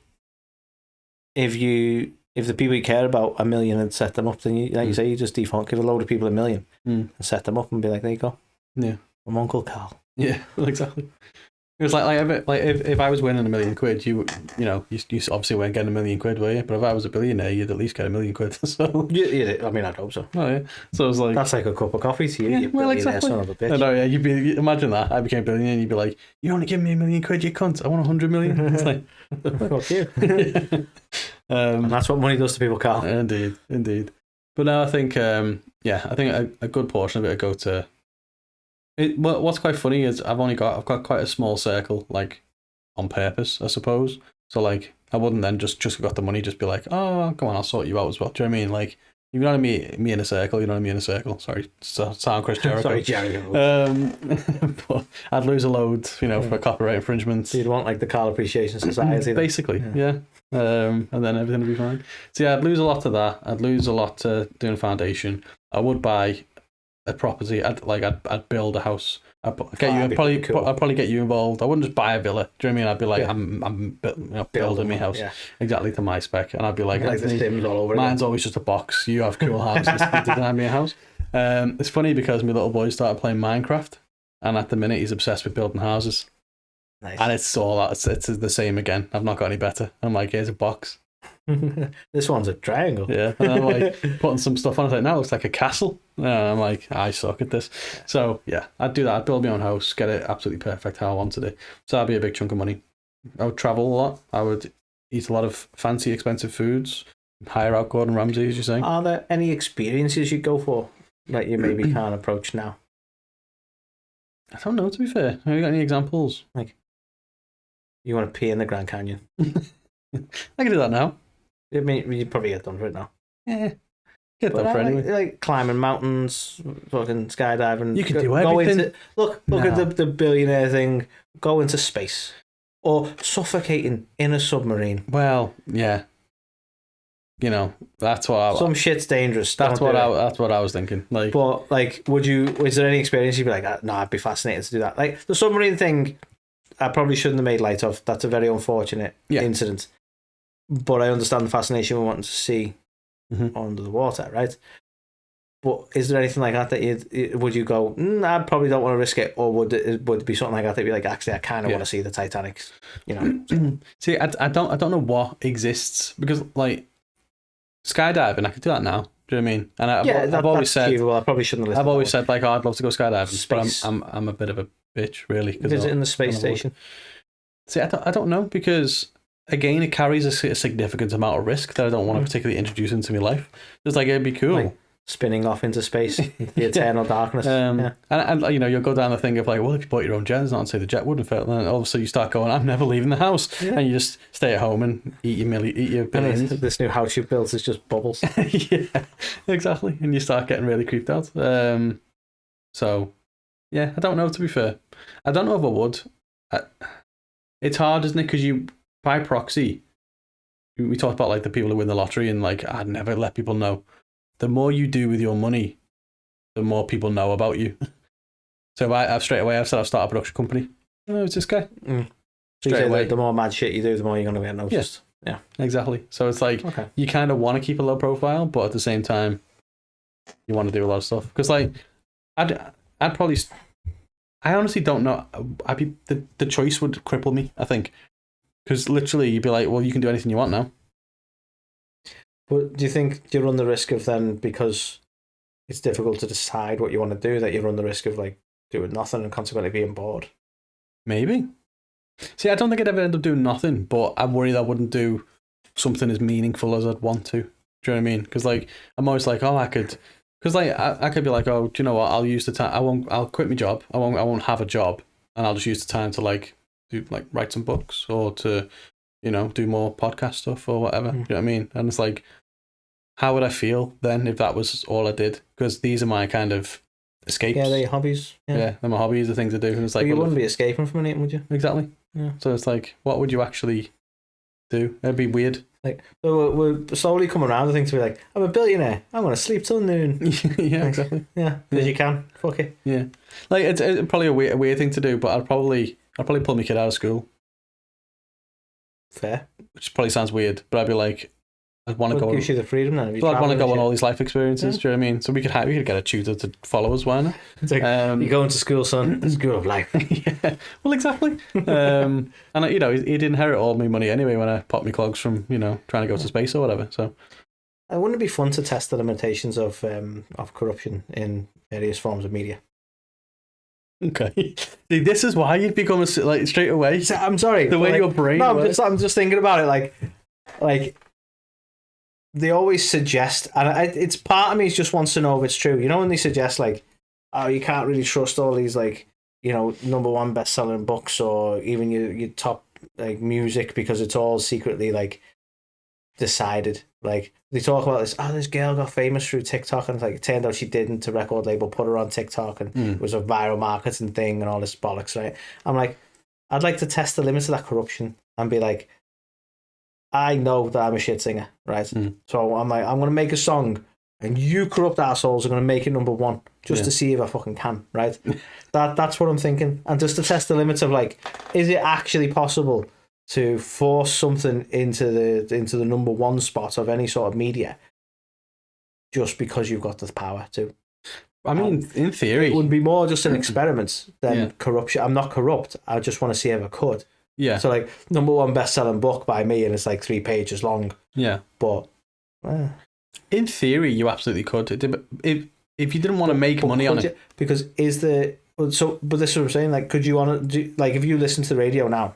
if the people you care about $1 million and set them up, then you say, you just default, give a load of people $1 million and set them up and be like, there you go. Yeah. I'm Uncle Karl. Yeah, well, exactly. It was if I was winning £1 million, you obviously weren't getting £1 million, were you? But if I was a billionaire, you'd at least get £1 million. So I mean, I'd hope so. oh yeah. So it was like That's like a cup of coffee to you. Yeah, You well, billionaire exactly. son of a bitch. I know, yeah. Imagine that. I became a billionaire, and you'd be like, "You only give me £1 million, you cunt. I want 100 million." It's like, fuck you. And that's what money does to people, Karl. Indeed. But no, I think I think a good portion of it would go to. Well, what's quite funny is I've got quite a small circle, like on purpose, I suppose. So like I wouldn't then just got the money, just be like, oh, come on, I'll sort you out as well. Do you know what I mean? Like, you know what I mean? Me in a circle, you know what I mean? In a circle. Sorry, sound Chris Jericho. Sorry, Jericho. But I'd lose a load, for copyright infringement. So you'd want like the Karl Appreciation Society. Basically, yeah. And then everything would be fine. So yeah, I'd lose a lot to that. I'd lose a lot to doing a foundation. I would buy a property. I'd build a house. I'd probably get you involved. I wouldn't just buy a villa. Do you know what I mean? I'd be like, I'm building my house exactly to my spec, and I'd be like the Sims all over. Mine's always just a box. You have cool houses. You design me a house. It's funny because my little boy started playing Minecraft, and at the minute he's obsessed with building houses. Nice. And it's all that. It's the same again. I've not got any better. I'm like, here's a box. This one's a triangle. Yeah, and I'm like putting some stuff on. It's like, now it looks like a castle. And I'm like, I suck at this. So yeah, I'd do that. I'd build my own house, get it absolutely perfect how I wanted it. So that'd be a big chunk of money. I would travel a lot. I would eat a lot of fancy, expensive foods. Hire out Gordon Ramsay, as you're saying. Are there any experiences you'd go for that you maybe can't approach now? I don't know, to be fair. Have you got any examples? Like, you want to pee in the Grand Canyon? I can do that now. I mean, you'd probably get done for it now. Yeah. Get done for anyway. Like climbing mountains, fucking skydiving. You can do everything. Look at the billionaire thing. Go into space. Or suffocating in a submarine. Well, yeah. That's what some shit's dangerous. That's what I was thinking. Like, but like, is there any experience you'd be like, no, I'd be fascinated to do that? Like the submarine thing, I probably shouldn't have made light of. That's a very unfortunate incident. But I understand the fascination with wanting to see under the water, right? But is there anything like that would you go, I probably don't want to risk it, or would it be something like that that'd be like, actually, I kind of want to see the Titanic, See, I don't know what exists, because like skydiving, I could do that now. Do you know what I mean? And I've always said, achievable. I probably shouldn't have listened. I've always said like, I'd love to go skydiving, space. but I'm a bit of a bitch, really. Visiting the space station. See, I don't know, because again, it carries a significant amount of risk that I don't want to particularly introduce into my life. Just like, it'd be cool. Like spinning off into space, the eternal darkness. And you'll go down the thing of like, well, if you bought your own jet, it's not to say the jet wouldn't fail. And then all of a sudden you start going, I'm never leaving the house. And you just stay at home and eat your billions. And this new house you've built is just bubbles. Yeah, exactly. And you start getting really creeped out. So, yeah, I don't know, to be fair. I don't know if I would. It's hard, isn't it? Because you, by proxy, we talked about like the people who win the lottery, and like, I'd never let people know. The more you do with your money, the more people know about you. So I've said I've started a production company. Oh, it's this guy. Straight away. The more mad shit you do, the more you're going to get noticed. Yeah, exactly. So it's like, you kind of want to keep a low profile, but at the same time, you want to do a lot of stuff. Because like, I'd probably, I honestly don't know. The choice would cripple me, I think. Because literally, you'd be like, well, you can do anything you want now. But do you think you run the risk of then, because it's difficult to decide what you want to do, that you run the risk of like doing nothing and consequently being bored? Maybe. See, I don't think I'd ever end up doing nothing, but I'm worried I wouldn't do something as meaningful as I'd want to. Do you know what I mean? Because like, I'm always like, oh, I could, because like I could be like, oh, do you know what? I'll use the time. I'll quit my job. I won't have a job, and I'll just use the time to like do like write some books or to, do more podcast stuff or whatever. Do you know what I mean? And it's like, how would I feel then if that was all I did? Because these are my kind of escapes. Yeah, they're your hobbies. Yeah, they're my hobbies, the things I do. And it's like, but you wouldn't be escaping from anything, would you? Exactly. Yeah. So it's like, what would you actually do? It'd be weird. Like, so we're slowly coming around, I think, to be like, I'm a billionaire. I'm going to sleep till noon. Yeah, exactly. Yeah, because you can. Fuck it. Yeah. Like, it's probably a weird thing to do, but I'd probably pull my kid out of school. Fair. Which probably sounds weird, but I'd be like, I'd want to What go. gives you the freedom then? Well, I'd want to go on all these life experiences. Do you know what I mean? So we could get a tutor to follow us. Why not? It's like, you're going to school, son. The school of life. Yeah. Well, exactly. And he'd inherit all my money anyway when I popped my clogs from trying to go to space or whatever. So. Wouldn't it be fun to test the limitations of corruption in various forms of media? Okay. See, this is why you'd become straight away. I'm sorry. The way your brain works. I'm just thinking about it. Like they always suggest, and it's part of me just wants to know if it's true. You know, when they suggest like, oh, you can't really trust all these #1 best-selling books or even your top music because it's all secretly decided. Like they talk about this girl got famous through TikTok, and it turned out she didn't. A record label put her on TikTok, and it was a viral marketing thing and all this bollocks, right? I'm like, I'd like to test the limits of that corruption and be like, I know that I'm a shit singer, right? So I'm like, I'm gonna make a song, and you corrupt assholes are gonna make it #1 just to see if I fucking can, right? That's what I'm thinking, and just to test the limits of is it actually possible to force something into the #1 spot of any sort of media just because you've got the power to. I mean, in theory, it would be more just an experiment than corruption. I'm not corrupt. I just want to see if I could. Yeah. So #1 best-selling book by me, and it's 3 pages long. Yeah. But in theory, you absolutely could. If you didn't want to make money on it, because but this is what I'm saying. Could you if you listen to the radio now?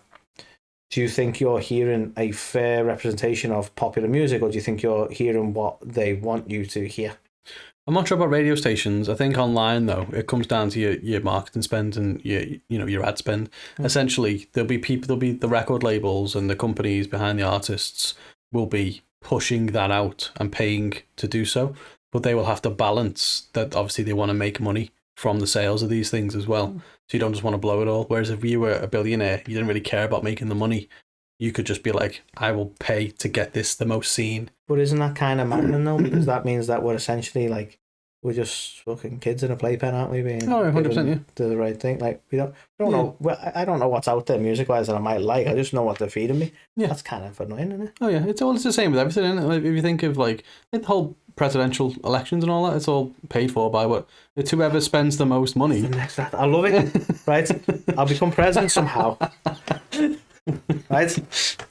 Do you think you're hearing a fair representation of popular music, or do you think you're hearing what they want you to hear? I'm not sure about radio stations. I think online, though, it comes down to your marketing spend and your ad spend. Essentially, there'll be the record labels and the companies behind the artists will be pushing that out and paying to do so, but they will have to balance that. Obviously, they want to make money from the sales of these things as well. So you don't just want to blow it all. Whereas if you were a billionaire, you didn't really care about making the money. You could just be like, I will pay to get this the most seen. But isn't that kind of maddening though? Because that means that we're essentially we're just fucking kids in a playpen, aren't we? Being 100%, yeah. Do the right thing. We don't know. Well, I don't know what's out there music wise that I might like. I just know what they're feeding me. Yeah, that's kind of annoying, isn't it? Oh yeah, it's the same with everything, isn't it? If you think of the whole presidential elections and all that, it's all paid for by it's whoever spends the most money. I love it. Right, I'll become president somehow. Right,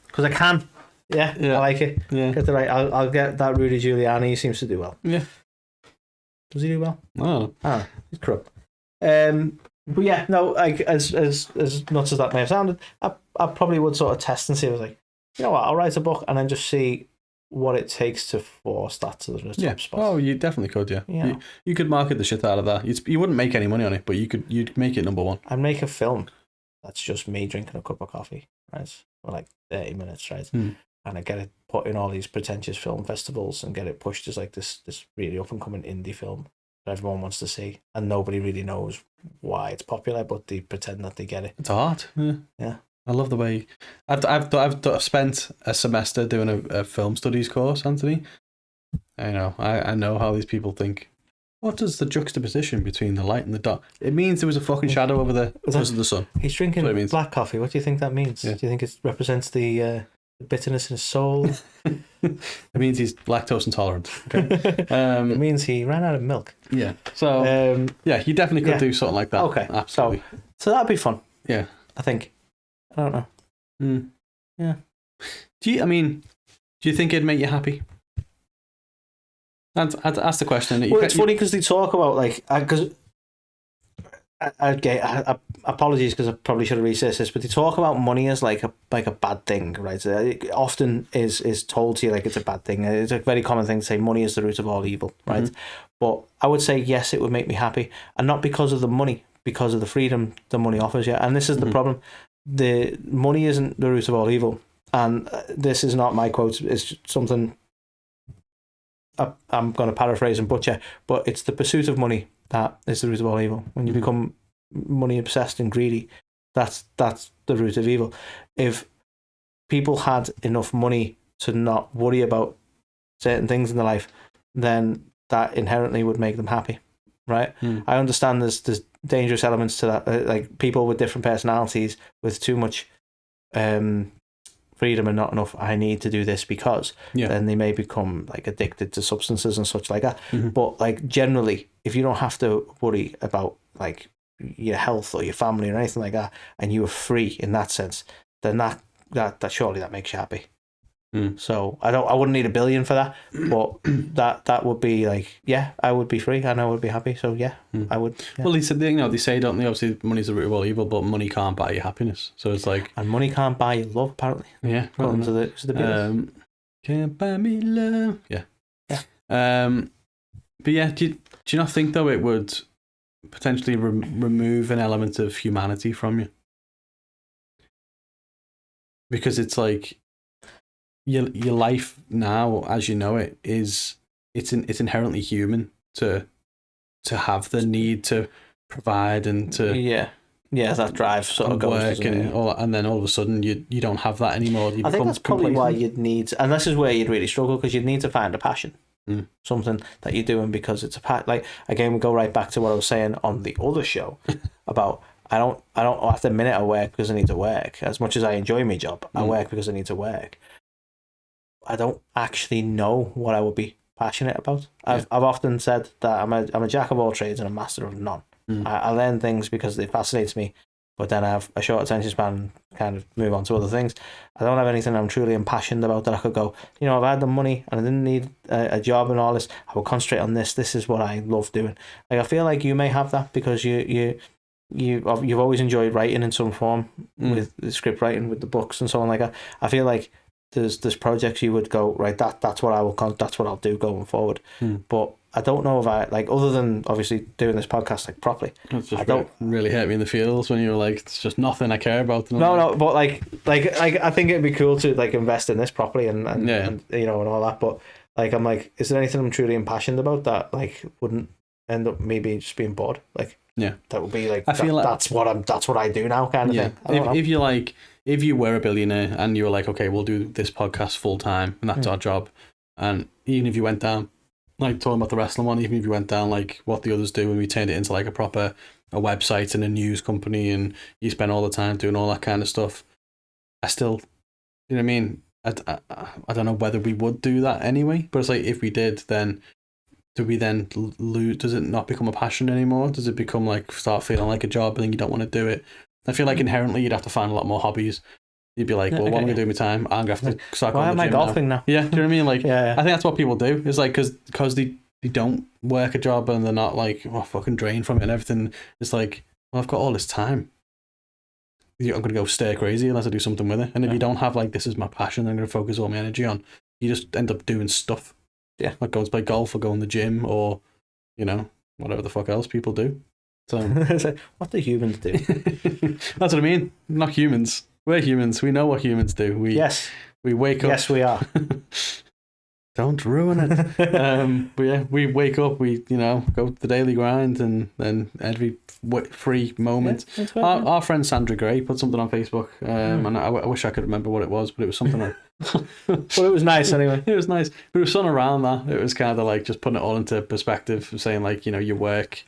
because I can. Yeah, I like it. Yeah, get the right. I'll get that Rudy Giuliani. He seems to do well. Yeah. Does he do well? Oh, he's corrupt. But yeah, no. As nuts as that may have sounded, I probably would sort of test and see. I was like, you know what? I'll write a book and then just see what it takes to force that to the top spot. Oh, you definitely could. Yeah. You could market the shit out of that. You wouldn't make any money on it, but you'd make it #1. I'd make a film that's just me drinking a cup of coffee, right, for 30 minutes, right, and I get it put in all these pretentious film festivals and get it pushed as this really up and coming indie film that everyone wants to see, and nobody really knows why it's popular, but they pretend that they get it. It's art. Yeah. I love the way I've spent a semester doing a film studies course, Antony. I know how these people think. What does the juxtaposition between the light and the dark? It means there was a fucking shadow over the because of the sun. He's drinking black coffee. What do you think that means? Yeah. Do you think it represents the bitterness in his soul? It means he's lactose intolerant. Okay. It means he ran out of milk. Yeah. So you definitely could do something like that. Okay. Absolutely. So that'd be fun. Yeah. I think. I don't know. Yeah. Do you think it'd make you happy? I'd ask the question. It's funny because they talk about because apologies because I probably should have researched this, but they talk about money as a bad thing, right? It often is told to you it's a bad thing. It's a very common thing to say money is the root of all evil, right? Mm-hmm. But I would say yes, it would make me happy, and not because of the money, because of the freedom the money offers you. And this is the problem: the money isn't the root of all evil, and this is not my quote. It's something. I'm going to paraphrase and butcher, but it's the pursuit of money that is the root of all evil. When you become money obsessed and greedy, that's the root of evil. If people had enough money to not worry about certain things in their life, then that inherently would make them happy, right? I understand there's dangerous elements to that, like people with different personalities with too much freedom and not enough, I need to do this because, Yeah. then they may become like addicted to substances and such like that. Mhm. But like generally, if you don't have to worry about like your health or your family or anything like that, and you are free in that sense, then that surely that makes you happy. So I wouldn't need $1 billion for that, but that would be like, yeah, I would be free and I would be happy. So yeah, I would. Yeah. Well, they said, they say, don't they? Obviously, money's the root of all evil, but money can't buy you happiness. So it's like, and money can't buy you love, apparently. Yeah, according to the Beatles. Can't buy me love. Yeah. Yeah. But yeah, do you not think though it would potentially remove an element of humanity from you? Because it's like your life now, as you know it, it's inherently human to have the need to provide and to that drive sort of goes, work and then all of a sudden you don't have that anymore. I think that's probably why you'd need, and this is where you'd really struggle, because you'd need to find a passion. Something that you're doing because it's a like, again, we go right back to what I was saying on the other show about I don't after a minute I work because I need to work. As much as I enjoy my job, I work because I need to work. I don't actually know what I would be passionate about. I've often said that I'm a jack of all trades and a master of none. I learn things because it fascinates me, but then I have a short attention span and kind of move on to other things. I don't have anything I'm truly impassioned about that I could go, if I had the money and I didn't need a job and all this, I would concentrate on this. This is what I love doing. Like, I feel like you may have that because you've always enjoyed writing in some form, with the script writing, with the books and so on like that. I feel like there's projects you would go, right, that's what I'll do going forward. But I don't know if I, like, other than obviously doing this podcast like properly. It's just really hurt me in the feels when you were like, it's just nothing I care about. No, but like I think it'd be cool to like invest in this properly and and all that. But like, I'm like, is there anything I'm truly impassioned about that like wouldn't end up maybe just being bored? Like, that would be like, I feel like that's what I do now, kind of thing. If you were a billionaire and you were like, okay, we'll do this podcast full time and that's our job, and even if you went down, like talking about the wrestling one, even if you went down like what the others do and we turned it into like a website and a news company and you spend all the time doing all that kind of stuff, I still, you know what I mean? I don't know whether we would do that anyway, but it's like, if we did, then do we then lose? Does it not become a passion anymore? Does it become like, start feeling like a job and then you don't want to do it? I feel like inherently you'd have to find a lot more hobbies. You'd be like, well, what am I going to do with my time? I'm going to have to start going to the gym golfing now. Yeah, do you know what I mean? Like, I think that's what people do. It's like, because they don't work a job and they're not like, fucking drained from it and everything. It's like, well, I've got all this time. I'm going to go stir crazy unless I do something with it. And if you don't have like, this is my passion, I'm going to focus all my energy on, you just end up doing stuff. Yeah. Like going to play golf or go in the gym or, whatever the fuck else people do. So what do humans do? That's what I mean. Not humans. We're humans. We know what humans do. We wake up. Yes, we are. Don't ruin it. But yeah, we wake up. We go to the daily grind, and then every free moment. Our friend Sandra Gray put something on Facebook, and I wish I could remember what it was, but it was something like. But it was nice anyway. It was nice. But it was something around that. It was kind of like just putting it all into perspective, saying like, you work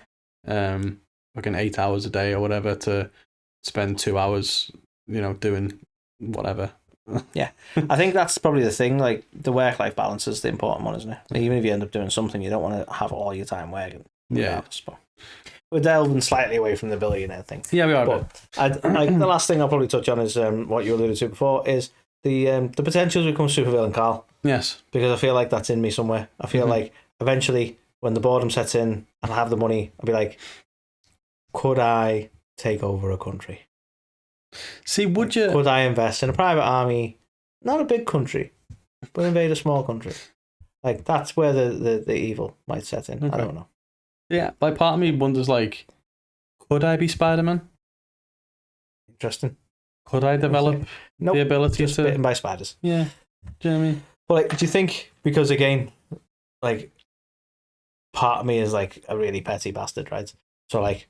like 8 hours a day or whatever to spend 2 hours doing whatever. Yeah, I think that's probably the thing. Like, the work-life balance is the important one, isn't it? Like, even if you end up doing something, you don't want to have all your time working. Yeah. But we're delving slightly away from the billionaire thing. Yeah, we are. But the last thing I'll probably touch on is what you alluded to before, is the potential to become supervillain Karl. Yes. Because I feel like that's in me somewhere. I feel like eventually, when the boredom sets in and I have the money, I'll be like, could I take over a country? See, would you? Could I invest in a private army? Not a big country, but invade a small country. Like, that's where the evil might set in. Okay. I don't know. Yeah, like, part of me wonders, like, could I be Spider-Man? Interesting. Could I develop the ability just to bitten by spiders? Yeah. Do you know what I mean? Well, like, do you think, because again, like, part of me is like a really petty bastard, right? So like,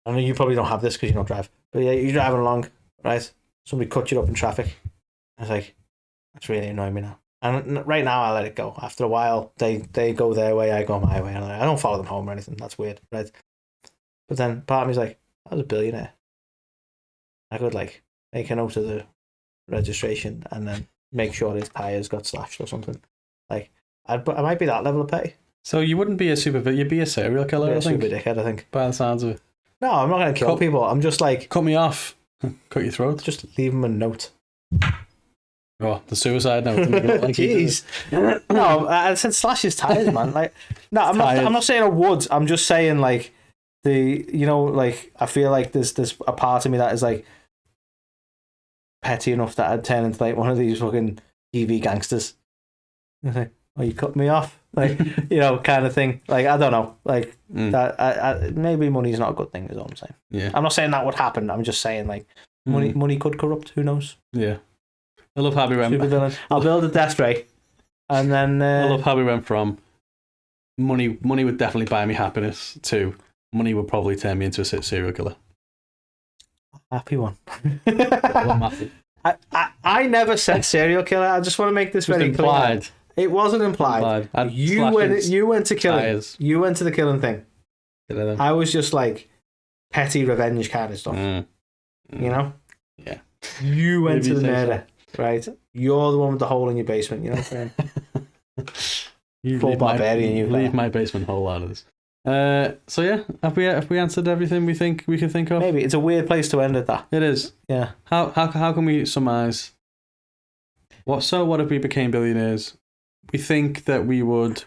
I know you probably don't have this because you don't drive, but yeah, you're driving along, right? Somebody cut you up in traffic. I was like, that's really annoying me now. And right now I let it go. After a while, they go their way, I go my way. And I don't follow them home or anything. That's weird, right? But then part of me's like, I was a billionaire. I could like make a note of the registration and then make sure his tyres got slashed or something. Like, I might be that level of petty. So you wouldn't be a you'd be a serial killer, I think. Super dickhead, I think. By the sounds of it. No, I'm not going to kill people. I'm just like... Cut me off. Cut your throat. Just leave him a note. Oh, the suicide note. Jeez. No, I said slash his tyres, man. Like, no, I'm not saying I would. I'm just saying, like, I feel like there's a part of me that is, like, petty enough that I'd turn into, like, one of these fucking TV gangsters. Like, oh, you cut me off? Like, kind of thing. Like, I don't know. Like, that. Maybe money's not a good thing, is all I'm saying. Yeah. I'm not saying that would happen. I'm just saying, like, money could corrupt. Who knows? Yeah. I love how we went. Supervillain. I'll build a death ray, and then I love how we went from money. Money would definitely buy me happiness to money would probably turn me into a serial killer. Happy one. I never said serial killer. I just want to make this very implied. Clear. It wasn't implied. You went to killing. Tires. You went to the killing thing. I was just like petty revenge kind of stuff. You know? Yeah. You went to the murder. Right, you're the one with the hole in your basement. You know what I'm saying? Full barbarian. You leave my basement hole out of this. So yeah, have we answered everything we think we can think of? Maybe it's a weird place to end at that. It is. Yeah. How can we surmise? What if we became billionaires? We think that we would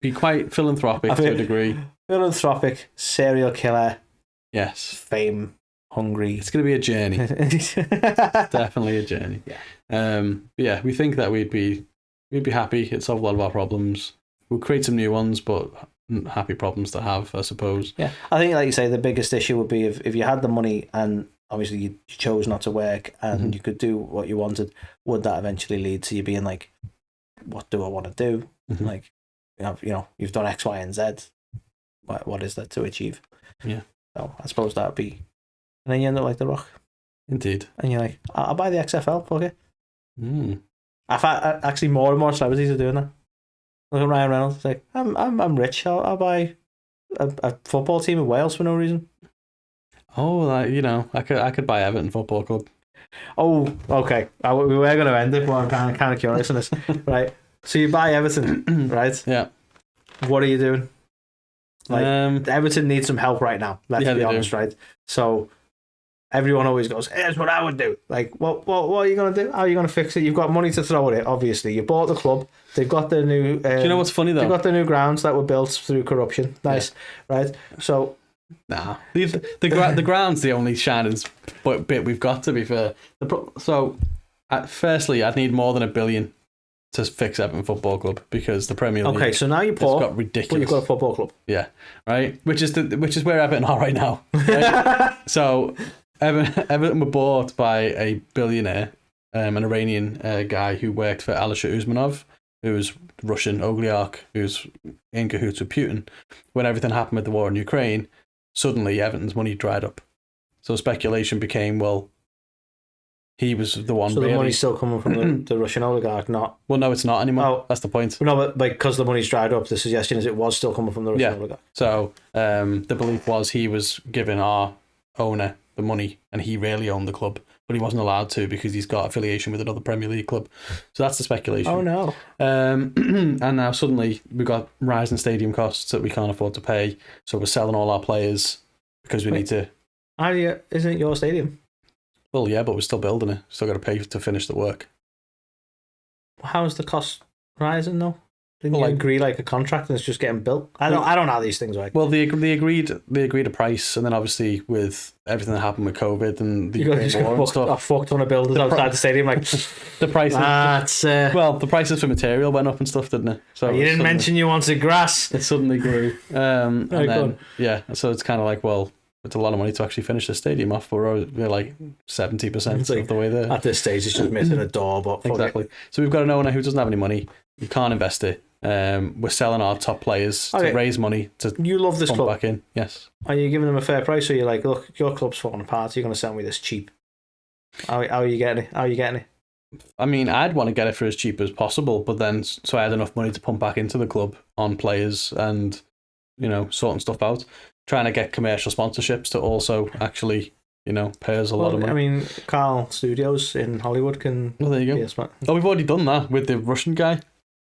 be quite philanthropic to a degree. Philanthropic, serial killer. Yes. Fame. Hungry. It's going to be a journey. Definitely a journey. Yeah. We think that we'd be happy. It'd solve a lot of our problems. We'll create some new ones, but happy problems to have, I suppose. Yeah, I think, like you say, the biggest issue would be if you had the money and obviously you chose not to work and you could do what you wanted. Would that eventually lead to you being like, what do I want to do? Like, you've done X, Y, and Z. What is that to achieve? Yeah. So I suppose that would be. And then you end up like The Rock. Indeed. And you're like, I'll buy the XFL, fuck it. I've had, actually more and more celebrities are doing that. Look at Ryan Reynolds. It's like, I'm rich. I'll buy a football team in Wales for no reason. Oh, I could buy Everton Football Club. Oh, okay. We were going to end it, but I'm kind of curious on this. Right. So you buy Everton, right? Yeah. What are you doing? Like, Everton needs some help right now. Let's be honest, right? So everyone always goes, here's what I would do. Like, what are you going to do? How are you going to fix it? You've got money to throw at it, obviously. You bought the club. They've got the new... do you know what's funny, though? They've got the new grounds that were built through corruption. Nice, right? So... Nah. The ground's the only shining bit we've got, to be fair. Firstly, I'd need more than $1 billion to fix Everton Football Club because the Premier League... Okay, so now you're poor, got ridiculous. But you've got a football club. Yeah, right? Which is where Everton are right now. Right? So... Everton were bought by a billionaire, an Iranian guy who worked for Alisher Usmanov, who was Russian oligarch, who's in cahoots with Putin. When everything happened with the war in Ukraine, suddenly Everton's money dried up. So speculation became, well, he was the one. So the money's still coming from the Russian oligarch, not... Well, no, it's not anymore. Oh. That's the point. No, but because the money's dried up, the suggestion is it was still coming from the Russian oligarch. So the belief was he was giving our owner the money and he really owned the club, but he wasn't allowed to because he's got affiliation with another Premier League club. So that's the speculation. Oh no. And now suddenly we've got rising stadium costs that we can't afford to pay, so we're selling all our players because we need to... Isn't it your stadium? Well, yeah, but we're still building it. Still got to pay to finish the work. How's the cost rising though? Didn't you agree like a contract and it's just getting built? I don't know how these things work. Well, they agreed a price, and then obviously with everything that happened with COVID and the Ukraine war and stuff, I fucked on a builders outside the stadium. Like the prices. Well, the prices for material went up and stuff, didn't it? So you didn't mention you wanted grass. It suddenly grew. And then so it's kind of like, well, it's a lot of money to actually finish the stadium off, but we're like 70% of the way there. At this stage, it's just missing a door, but exactly. So we've got an owner who doesn't have any money. You can't invest it. We're selling our top players to raise money to... You love this club back in. Yes. Are you giving them a fair price, or you're like, look, your club's falling apart, you're going to sell me this cheap? How are you getting it? I mean, I'd want to get it for as cheap as possible, but then so I had enough money to pump back into the club on players and, sorting stuff out. Trying to get commercial sponsorships to also actually pays a lot of money. I mean, Karl Studios in Hollywood can. Well, there you go. Be a spot. Oh, we've already done that with the Russian guy.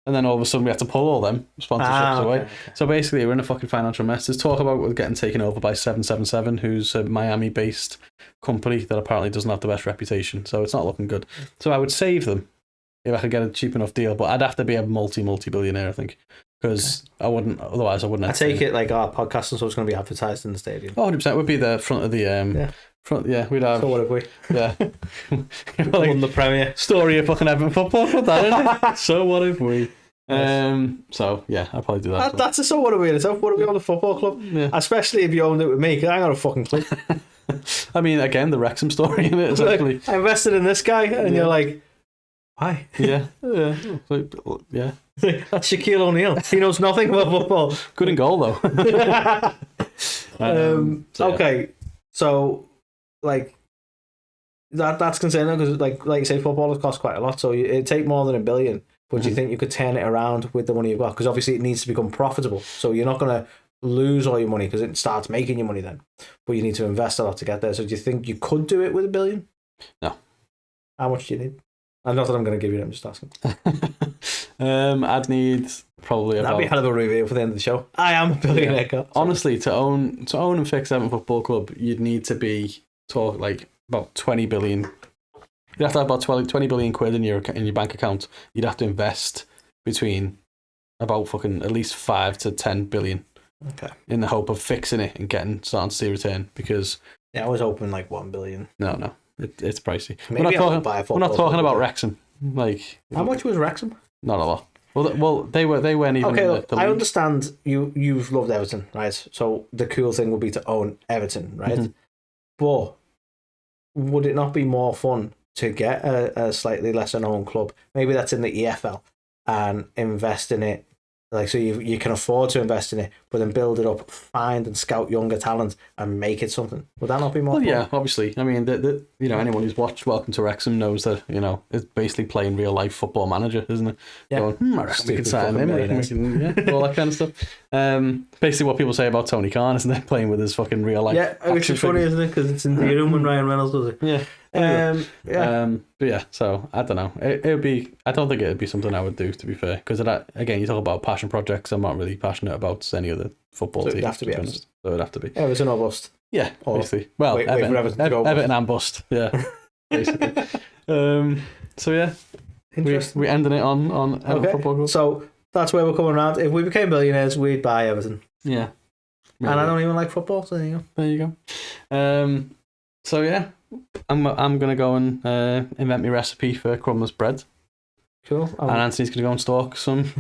And then all of a sudden we had to pull all them sponsorships away. Okay. So basically we're in a fucking financial mess. There's talk about getting taken over by 777, who's a Miami-based company that apparently doesn't have the best reputation. So it's not looking good. So I would save them if I could get a cheap enough deal. But I'd have to be a multi-billionaire, I think. Because otherwise I wouldn't. I take it like our podcast and so it's going to be advertised in the stadium. 100% would be the front of the... we'd have... So what have we? Yeah. Won the Premier. Story of fucking Everton football club, that, isn't it? So what have we? So yeah, I'll probably do that. That's a so what are we in itself? What are we on the football club? Yeah. Especially if you owned it with me, because I ain't got a fucking clue. I mean, again, the Wrexham story in it, essentially. Like, I invested in this guy, and you're like, why? Yeah. That's Shaquille O'Neal. He knows nothing about football. Good in goal, though. Okay, so like that's concerning because like you say, football has cost quite a lot, so it'd take more than $1 billion. But do you think you could turn it around with the money you've got? Because obviously it needs to become profitable. So you're not going to lose all your money because it starts making you money then. But you need to invest a lot to get there. So do you think you could do it with $1 billion? No. How much do you need? And not that I'm going to give you them, just asking. I'd need probably about... That'd be a hell of a review for the end of the show. I am a billionaire. Yeah. Honestly, to own and fix Everton Football Club, you'd need to be about 20 billion. You'd have to have about 20 billion quid in your bank account. You'd have to invest between about fucking at least 5 to 10 billion. Okay. In the hope of fixing it and starting to see a return, because... Yeah, I was hoping like 1 billion. No. It's pricey. Maybe we're not talking about Wrexham. Like, how much was Wrexham? Not a lot. Well, they weren't even. Okay, look, the I league. understand you've loved Everton, right? So the cool thing would be to own Everton, right? Mm-hmm. But would it not be more fun to get a slightly lesser known club? Maybe that's in the EFL and invest in it. Like, so you can afford to invest in it, but then build it up, find and scout younger talent, and make it something. Would that not be more fun? Yeah, obviously. I mean, anyone who's watched Welcome to Wrexham knows that it's basically playing real life Football Manager, isn't it? Yeah. Going, I reckon we could sign him, all that kind of stuff. Basically, what people say about Tony Khan, isn't it? Playing with his fucking real life. Yeah, which is funny, isn't it? Because it's in the room when Ryan Reynolds does it. Yeah. But yeah, so I don't know. It would be. I don't think it would be something I would do, to be fair. Because again, you talk about passion projects. I'm not really passionate about any other football team. It'd have to be Everton. So it'd have to be Everton or bust. Yeah, obviously. Well, Everton and bust. Yeah, basically. So yeah, we ending it on Everton Football Club. So that's where we're coming around. If we became billionaires, we'd buy Everton. Yeah, maybe. And I don't even like football, so there you go. So yeah, I'm gonna go and invent my recipe for crumbless bread. Cool. And Antony's gonna go and stalk some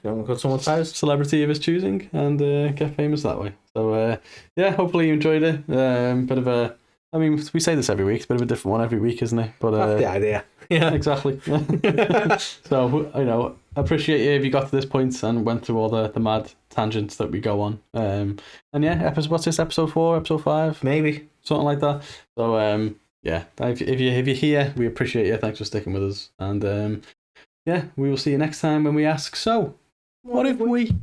got someone's house, celebrity of his choosing, and get famous that way. So yeah, hopefully you enjoyed it. Bit of a, I mean, we say this every week. It's a bit of a different one every week, isn't it? But that's the idea. Yeah, exactly. So I appreciate you if you got to this point and went through all the mad tangents that we go on. And yeah, what's this, episode 4, episode 5? Maybe. Something like that. So yeah, if you're here, we appreciate you. Thanks for sticking with us. And yeah, we will see you next time when we ask, so what if we...